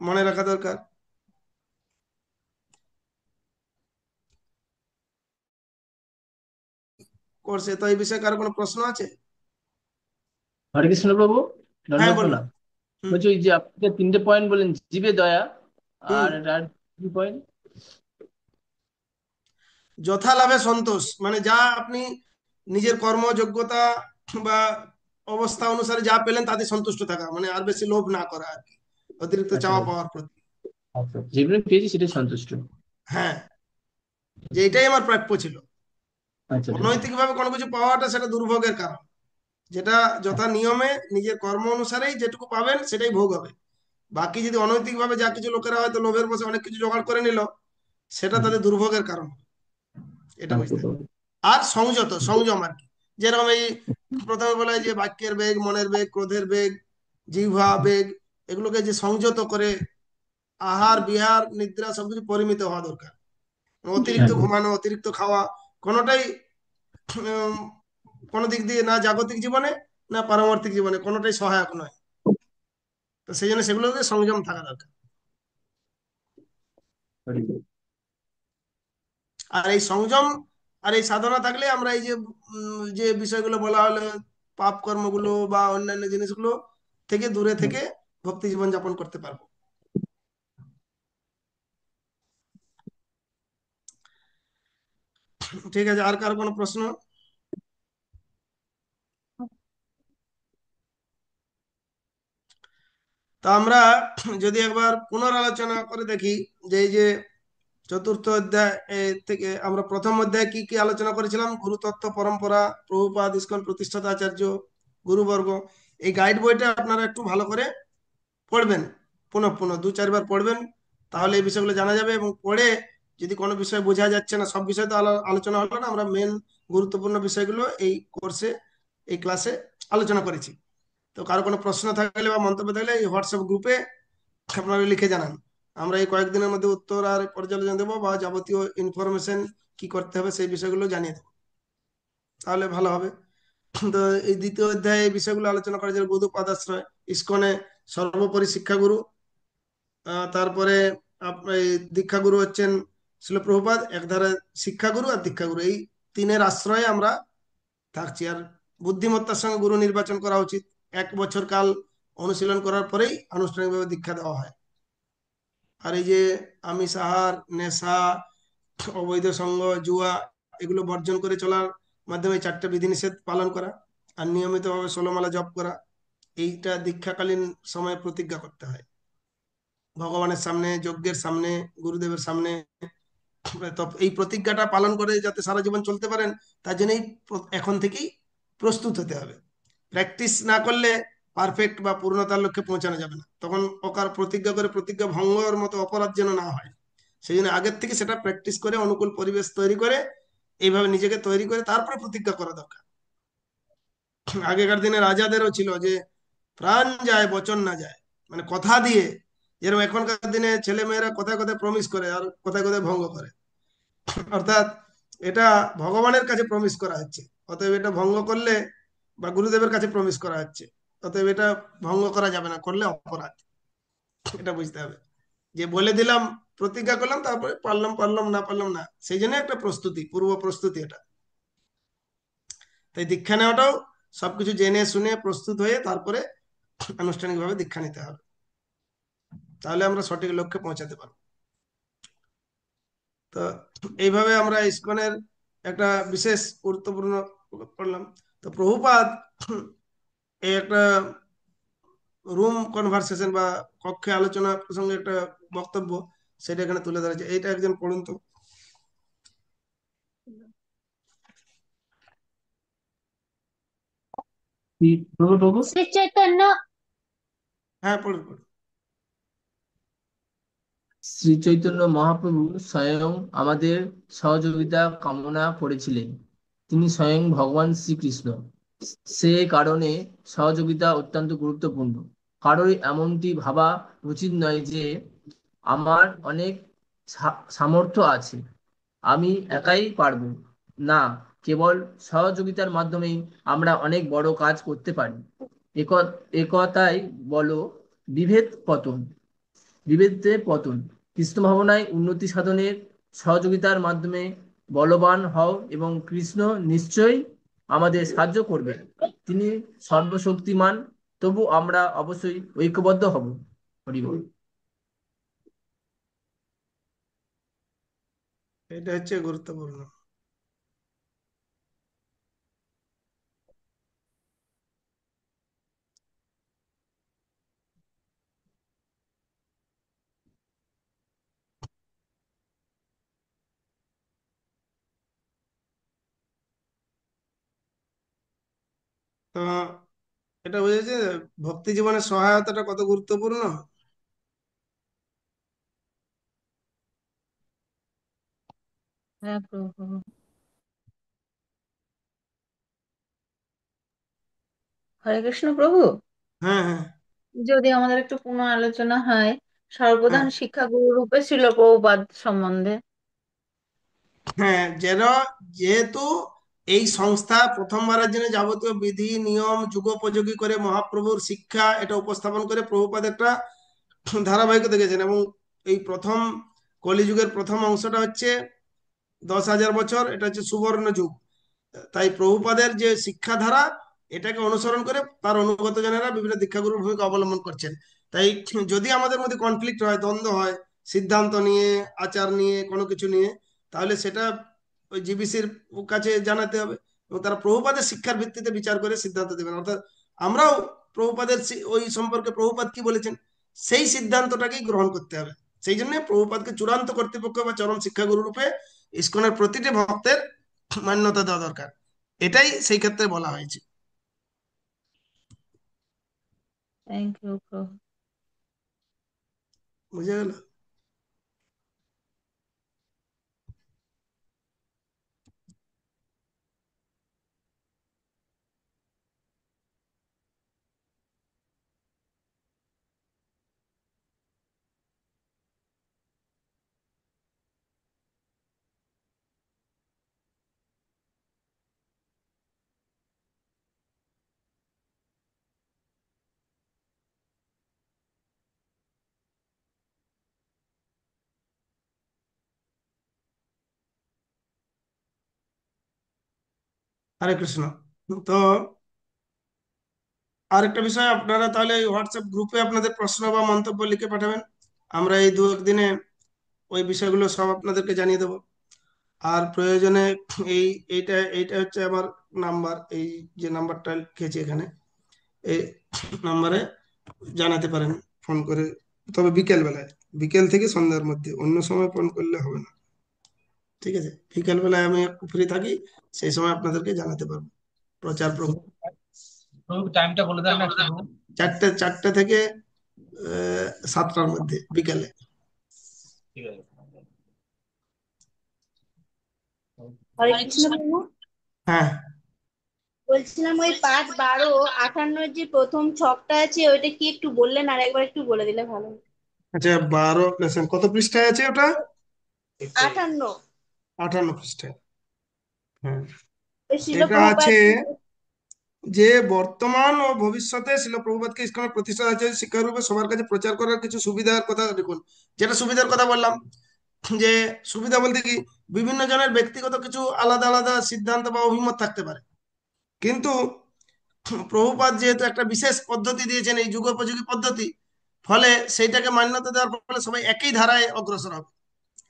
মনে রাখা দরকার। করছে তো এই বিষয়ে কারো কোনো প্রশ্ন আছে? হরে কৃষ্ণ প্রভু, হ্যাঁ ধন্যবাদ বলুন। প্রণাম। বলছি ওই যে আপনি যে 3টে পয়েন্ট বলেন, জীবে দয়া, আর আর কি পয়েন্ট? যথালাভে সন্তোষ, মানে যা আপনি নিজের কর্মযোগ্যতা বা অবস্থা অনুসারে যা পেলেন তাতে সন্তুষ্ট থাকা, মানে আর বেশি লোভ না করা আর কি, অতিরিক্ত আচ্ছা চাওয়া পাওয়ার প্রতি। আচ্ছা, যেগুলো পেয়েছি সেটা সন্তুষ্ট। হ্যাঁ, যে এটাই আমার প্রাপ্য ছিল। আচ্ছা ঠিক আছে। অনৈতিকভাবে কোনো কিছু পাওয়াটা সেটা দুর্ভোগের কারণ। যেটা যথা নিয়মে নিজের কর্ম অনুসারেই যেটুকু পাবেন সেটাই ভোগ হবে। বাকি যদি অনৈতিকভাবে যা কিছু লোকেরা হয়তো লোভের বসে অনেক কিছু জোগাড় করে নিল, সেটা তাদের দুর্ভোগের কারণ, এটা বুঝতে হবে। আর সংযম আর কি, যেরকম এই প্রথমে বলা হয় যে বাক্যের বেগ, মনের বেগ, ক্রোধের বেগ, জিহ্বা বেগ, এগুলোকে যে সংযত করে আহার বিহার নিদ্রা সবকিছু পরিমিত হওয়া দরকার। অতিরিক্ত ঘুমানো, অতিরিক্ত খাওয়া কোনোটাই কোনো দিক দিয়ে না জাগতিক জীবনে না পারমার্থিক জীবনে কোনোটাই সহায়ক নয়। তো সেই জন্য সেগুলোতে সংযম থাকা দরকার। আর এই সংযম আর এই সাধনা থাকলে আমরা এই যে যে বিষয়গুলো বলা হলো, পাপ কর্মগুলো বা অন্যান্য জিনিসগুলো থেকে দূরে থেকে ভক্তি জীবন যাপন করতে পারবো। ঠিক আছে, আর কারো কোনো প্রশ্ন? তা আমরা যদি একবার পুনরালোচনা করে দেখি যে এই যে চতুর্থ অধ্যায় থেকে আমরা প্রথম অধ্যায়ে কি কি আলোচনা করেছিলাম, গুরুতত্ত্ব, পরম্পরা, প্রভুপাদ, ইস্কন প্রতিষ্ঠাতা আচার্য, গুরুবর্গ। এই গাইড বইটা আপনারা একটু ভালো করে পড়বেন, পুনঃ পুনঃ 2-4 বার পড়বেন, তাহলে এই বিষয়গুলো জানা যাবে। এবং পড়ে যদি কোনো বিষয় বোঝা যাচ্ছে না, সব বিষয় তো আলোচনা হলো না, আমরা মেন গুরুত্বপূর্ণ বিষয়গুলো এই কোর্সে এই ক্লাসে আলোচনা করেছি। তো কারো কোনো প্রশ্ন থাকলে বা মন্তব্য থাকলে এই হোয়াটসঅ্যাপ গ্রুপে আপনারা লিখে জানান, আমরা এই কয়েকদিনের মধ্যে উত্তর আর পর্যালোচনা দেবো, বা যাবতীয় ইনফরমেশন কি করতে হবে সেই বিষয়গুলো জানিয়ে দেবো, তাহলে ভালো হবে। তো এই দ্বিতীয় অধ্যায়ে এই বিষয়গুলো আলোচনা করা যাবে। গুরুপাদাশ্রয়, ইসকনে সর্বোপরি শিক্ষাগুরু। তারপরে এই দীক্ষাগুরু হচ্ছেন শিল প্রভুপাদ, একধারে শিক্ষাগুরু আর দীক্ষাগুরু, এই তিনের আশ্রয়ে আমরা থাকছি। আর বুদ্ধিমত্তার সঙ্গে গুরু নির্বাচন করা উচিত। 1 বছর কাল অনুশীলন করার পরেই আনুষ্ঠানিকভাবে দীক্ষা দেওয়া হয়। আর এই যে আমিষ আহার, নেশা, অবৈধ সঙ্গ, জুয়া, এগুলো বর্জন করে চলার মাধ্যমে 4টে বিধিনিষেধ পালন করা, আর নিয়মিতভাবে 16 মালা জপ করা, এইটা দীক্ষাকালীন সময়ে প্রতিজ্ঞা করতে হয় ভগবানের সামনে, যজ্ঞের সামনে, গুরুদেবের সামনে। তো এই প্রতিজ্ঞাটা পালন করে যাতে সারা জীবন চলতে পারেন, তার জন্যই এখন থেকেই প্রস্তুত হতে হবে। প্র্যাকটিস না করলে পারফেক্ট বা পূর্ণতার লক্ষ্যে পৌঁছানো যাবে না। তখন অকার প্রতিজ্ঞা করে প্রতিজ্ঞা ভঙ্গের মতো অপরাধ যেন না হয়, সেই জন্য আগের থেকে সেটা প্র্যাকটিস করে অনুকূল পরিবেশ তৈরি করে, এইভাবে নিজেকে তৈরি করে তারপরে প্রতিজ্ঞা করা দরকার। আগেকার দিনে রাজাদেরও ছিল যে প্রাণ যায় বচন না যায়, মানে কথা দিয়ে, যেরকম এখনকার দিনে ছেলে মেয়েরা কোথায় কোথায় প্রমিস করে আর কোথায় কোথায় ভঙ্গ করে। অর্থাৎ এটা ভগবানের কাছে প্রমিস করা হচ্ছে, অতএব এটা ভঙ্গ করলে, বা গুরুদেবের কাছে প্রমিস করা হচ্ছে, অতএব এটা ভঙ্গ করা যাবে না, করলে অপরাধ। এটা বুঝতে হবে যে বলে দিলাম, প্রতিজ্ঞা করলাম, তারপরে পারলাম পারলাম, না পারলাম না, সেই জন্য একটা প্রস্তুতি, পূর্ব প্রস্তুতি এটা। তাই দীক্ষা নেওয়াটাও সবকিছু জেনে শুনে প্রস্তুত হয়ে তারপরে আনুষ্ঠানিকভাবে দীক্ষা নিতে হবে, তাহলে আমরা সঠিক লক্ষ্যে পৌঁছাতে পারবো। তো এইভাবে আমরা ইসকনের একটা বিশেষ গুরুত্বপূর্ণ পড়লাম। তো প্রভুপাদ এই একটা রুম কনভারসেশন বা কক্ষে আলোচনা প্রসঙ্গে একটা বক্তব্য, সেটা এখানে তুলে ধরেছে। এইটা একজন পড়ুন তো। প্রভু শ্রী চৈতন্য হ্যাঁ, পড়ুন পড়ুন। শ্রী চৈতন্য মহাপ্রভু স্বয়ং আমাদের সহযোগিতা কামনা করেছিলেন। তিনি স্বয়ং ভগবান শ্রীকৃষ্ণ, সে কারণে সহযোগিতা অত্যন্ত গুরুত্বপূর্ণ। কারোর এমনটি ভাবা উচিত নয় যে আমার অনেক সামর্থ্য আছে, আমি একাই পারবো না। কেবল সহযোগিতার মাধ্যমেই আমরা অনেক বড় কাজ করতে পারি। একতাই বলো বিভেদে পতন। কৃষ্ণ ভাবনায় উন্নতি সাধনের সহযোগিতার মাধ্যমে বলবান হও, এবং কৃষ্ণ নিশ্চয়ই আমাদের সাহায্য করবে। তিনি সর্বশক্তিমান, তবু আমরা অবশ্যই ঐক্যবদ্ধ হব। হরি বল। এটা হচ্ছে গুরুত্বপূর্ণ। তো এটা বুঝেছে ভক্তি জীবনের সহায়তাটা কত গুরুত্বপূর্ণ। হ্যাঁ প্রভু। হরে কৃষ্ণ প্রভু। হ্যাঁ হ্যাঁ যদি আমাদের একটু পুনঃ আলোচনা হয় হ্যাঁ সর্বপ্রধান শিক্ষা গুরু রূপে ছিল প্রভুপাদ সম্বন্ধে। হ্যাঁ, যেহেতু এই সংস্থা প্রথমবারের জন্য যাবতীয় বিধি নিয়ম যুগোপযোগী করে মহাপ্রভুর শিক্ষা এটা উপস্থাপন করে প্রভুপাদ একটা ধারাবাহিকতা দেখেছেন, এবং এই প্রথম কলিযুগের প্রথম অংশটা হচ্ছে 10,000 বছর, এটা হচ্ছে সুবর্ণ যুগ। তাই প্রভুপাদের যে শিক্ষাধারা, এটাকে অনুসরণ করে তার অনুগত জনেরা বিভিন্ন দীক্ষাগুরুর ভূমিকা অবলম্বন করছেন। তাই যদি আমাদের মধ্যে কনফ্লিক্ট হয়, দ্বন্দ্ব হয়, সিদ্ধান্ত নিয়ে, আচার নিয়ে, কোনো কিছু নিয়ে, তাহলে সেটা ওই জিবিসির কাছে জানাতে হবে, এবং তারা প্রভুপাদের শিক্ষার ভিত্তিতে বিচার করে সিদ্ধান্ত দেবেন। অর্থাৎ আমরাও প্রভুপাদের ওই সম্পর্কে প্রভুপাদ কি বলেছেন সেই সিদ্ধান্তটাকেই গ্রহণ করতে হবে। সেই জন্য প্রভুপাদকে চূড়ান্ত কর্তৃপক্ষ বা চরম শিক্ষাগুরু রূপে ইসকনের প্রতিটি ভক্তের মান্যতা দেওয়া দরকার, এটাই সেই ক্ষেত্রে বলা হয়েছে। থ্যাংক ইউ প্রভু। বুঝে গেল? হরে কৃষ্ণ। তো আরেকটা বিষয়, আপনারা তাহলে এই হোয়াটসঅ্যাপ গ্রুপে আপনাদের প্রশ্ন বা মন্তব্য লিখে পাঠাবেন। আমরা এই দু একদিনে ওই বিষয়গুলো সব আপনাদেরকে জানিয়ে দেবো। আর প্রয়োজনে এই এইটা এইটা হচ্ছে আমার নাম্বার, এই যে নাম্বারটা লিখেছি এখানে, এই নাম্বারে জানাতে পারেন ফোন করে। তবে বিকেল বেলায়, বিকেল থেকে সন্ধ্যার মধ্যে, অন্য সময় ফোন করলে হবে না। ঠিক আছে, বিকেল বেলায় আমি একটু ফ্রি থাকি, সেই সময় আপনাদেরকে জানাতে পারবো প্রচার প্রভু। প্রভু টাইমটা বলে দেন না একটু প্রভু। চারটে থেকে 7টার মধ্যে বিকেলে। ঠিক আছে। হরে কৃষ্ণ প্রভু, হ্যাঁ, বলছিলাম ওই 5, 12, 58 যে প্রথম ছকটা আছে ওইটা কি একটু বললেন, আর একবার একটু বলে দিলে ভালো হতো। আচ্ছা 12 কত পৃষ্ঠায় আছে ওটা? 58। 58 পৃষ্ঠায়। হ্যাঁ, ওই শিল এটা প্রভুপাদ। আছে যে বর্তমান ও ভবিষ্যতে শিল প্রভুপাদকে ইসকনের প্রতিষ্ঠা আছে শিক্ষারূপে সবার কাছে প্রচার করার কিছু সুবিধার কথা দেখুন। যেটা সুবিধার কথা বললাম, যে সুবিধা বলতে কি, বিভিন্ন জনের ব্যক্তিগত কিছু আলাদা আলাদা সিদ্ধান্ত বা অভিমত থাকতে পারে, কিন্তু প্রভুপাদ যেহেতু একটা বিশেষ পদ্ধতি দিয়েছেন, এই যুগোপযোগী পদ্ধতি, ফলে সেইটাকে মান্যতা দেওয়ার ফলে সবাই একই ধারায় অগ্রসর হবে,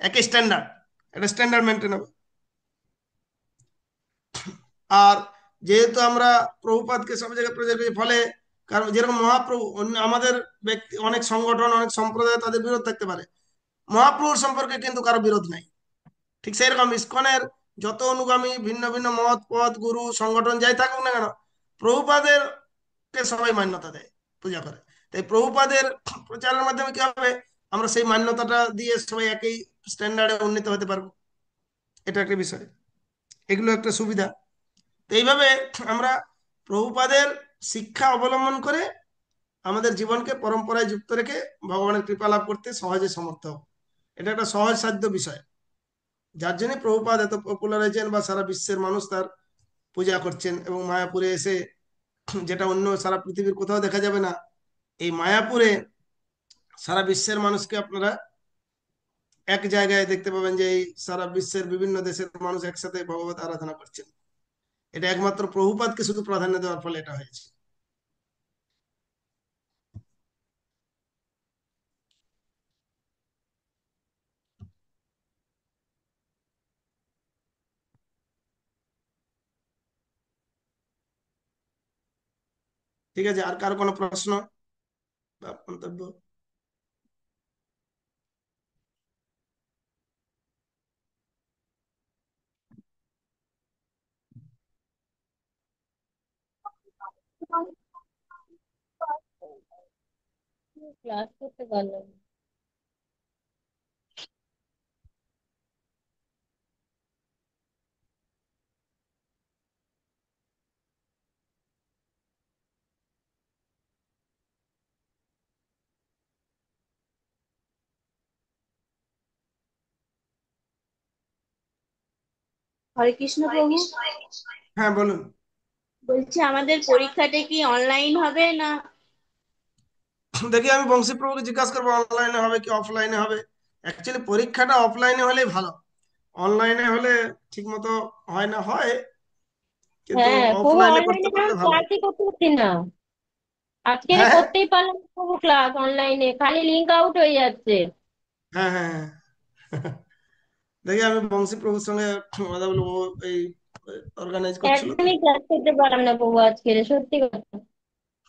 একই স্ট্যান্ডার্ড, একটা স্ট্যান্ডার্ড মেনটেন হবে। আর যেহেতু আমরা প্রভুপাদকে সব জায়গায় প্রচার করি, ফলে কারণ যেরকম মহাপ্রভু, অন্য আমাদের ব্যক্তি অনেক সংগঠন অনেক সম্প্রদায় তাদের বিরোধ থাকতে পারে, মহাপ্রভুর সম্পর্কে কিন্তু কারো বিরোধ নাই। ঠিক সেই রকম ইসকনের যত অনুগামী, ভিন্ন ভিন্ন মত পথ গুরু সংগঠন যাই থাকুক না কেন, প্রভুপাদের কে সবাই মান্যতা দেয়, পূজা করে। তাই প্রভুপাদের প্রচারের মাধ্যমে কি হবে, আমরা সেই মান্যতাটা দিয়ে সবাই একই স্ট্যান্ডার্ডে উন্নীত হতে পারবো। এটা একটা বিষয়, এগুলো একটা সুবিধা। তো এইভাবে আমরা প্রভুপাদের শিক্ষা অবলম্বন করে আমাদের জীবনকে পরম্পরায় যুক্ত রেখে ভগবানের কৃপা লাভ করতে সহজে সমর্থ হব। এটা একটা সহজসাধ্য বিষয়, যার জন্য প্রভুপাদ এত পপুলার হয়েছেন বা সারা বিশ্বের মানুষ তার পূজা করছেন। এবং মায়াপুরে এসে, যেটা অন্য সারা পৃথিবীর কোথাও দেখা যাবে না, এই মায়াপুরে সারা বিশ্বের মানুষকে আপনারা এক জায়গায় দেখতে পাবেন, যে এই সারা বিশ্বের বিভিন্ন দেশের মানুষ একসাথে ভগবত আরাধনা করছেন। এটা একমাত্র প্রভুপাদকে শুধু প্রাধান্য দেওয়ার ফলে এটা হয়েছে। ঠিক আছে, আর কারো কোনো প্রশ্ন বা মন্তব্য? ক্লাস করতে পারলাম না। হরে কৃষ্ণ প্রভু, হ্যাঁ বলুন। বলছি আমাদের পরীক্ষাটা কি অনলাইন হবে না? দেখি আমি বংশী প্রভুকে জিজ্ঞাসা করবো অনলাইনে হবে কি অফলাইনে হবে। অ্যাকচুয়ালি পরীক্ষাটা অফলাইনে হলেই ভালো, অনলাইনে হলে ঠিক মতো হয় না, হয় কিন্তু হ্যাঁ প্রভু, অফলাইনে করতে অনলাইনে পারলে ভালো। ক্লাসই করতে পারছি না। আজকে হ্যাঁ, করতেই পারলাম না প্রভু, ক্লাস অনলাইনে খালি লিঙ্ক আউট হয়ে যাচ্ছে। হ্যাঁ, হ্যাঁ, হ্যাঁ। দেখি আমি বংশী প্রভুর সঙ্গে কথা বলবো, ও এই অর্গানাইজ করছিল তো। একদমই ক্লাস করতে পারলাম না প্রভু আজকে, সত্যি কথা।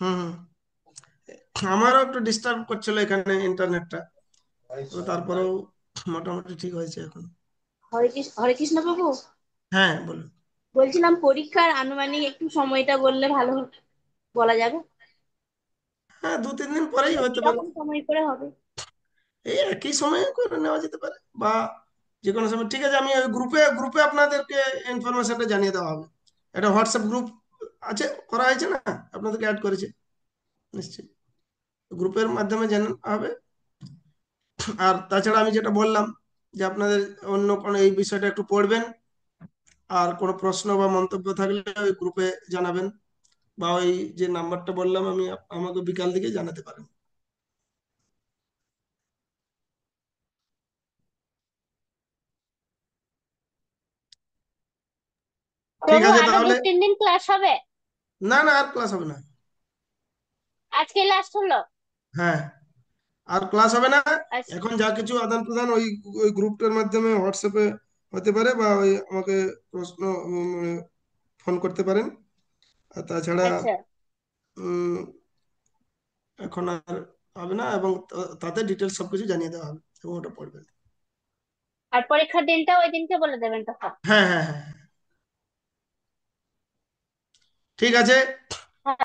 হুম, আমারও একটু ডিস্টার্ব করছিল এখানে ইন্টারনেটটা, তো তারপরেও মোটামুটি ঠিক হয়েছে এখন। হরে কৃষ্ণ প্রভু, হ্যাঁ বলুন। বলছিলাম পরীক্ষার আনুমানিক একটু সময়টা বললে ভালো হতো, বলা যাবে? হ্যাঁ 2-3 দিন পরেই হতে পারে, কিরকম সময় করে হবে? এই একই সময়ে করে নেওয়া যেতে পারে, বা যে কোনো সময়। ঠিক আছে, আমি ওই গ্রুপে গ্রুপে আপনাদেরকে ইনফরমেশনটা জানিয়ে দেওয়া হবে। এটা হোয়াটসঅ্যাপ গ্রুপ আছে, করা হয়েছে না, আপনাদেরকে অ্যাড করেছে নিশ্চয়ই, গ্রুপের মাধ্যমে জানানো হবে। আর তাছাড়া আমি যেটা বললাম, যে আপনাদের অন্য কোনো এই বিষয়টা একটু পড়বেন, আর কোনো প্রশ্ন বা মন্তব্য থাকলে ওই গ্রুপে জানাবেন, বা ওই যে নাম্বারটা বললাম আমি, আমাকে বিকাল দিকে জানাতে পারেন। ঠিক প্রভু আছে আরো তাহলে। 2-3 দিন ক্লাস হবে? না না, আর ক্লাস হবে না। আজকে লাস্ট হলো? হ্যাঁ, আর ক্লাস হবে না। আচ্ছা এখন যা কিছু আদান প্রদান ওই ওই গ্রুপটার মাধ্যমে হোয়াটসঅ্যাপে হতে পারে, বা ওই আমাকে প্রশ্ন ফোন করতে পারেন। আর তাছাড়া আচ্ছা উম, এখন আর হবে না, এবং তাতে ডিটেলস সবকিছু জানিয়ে দেওয়া হবে এবং ওটা পড়বেন। আর পরীক্ষার দিনটা ওই দিনকে বলে দেবেন তখন? হ্যাঁ হ্যাঁ হ্যাঁ, ঠিক আছে। হ্যাঁ।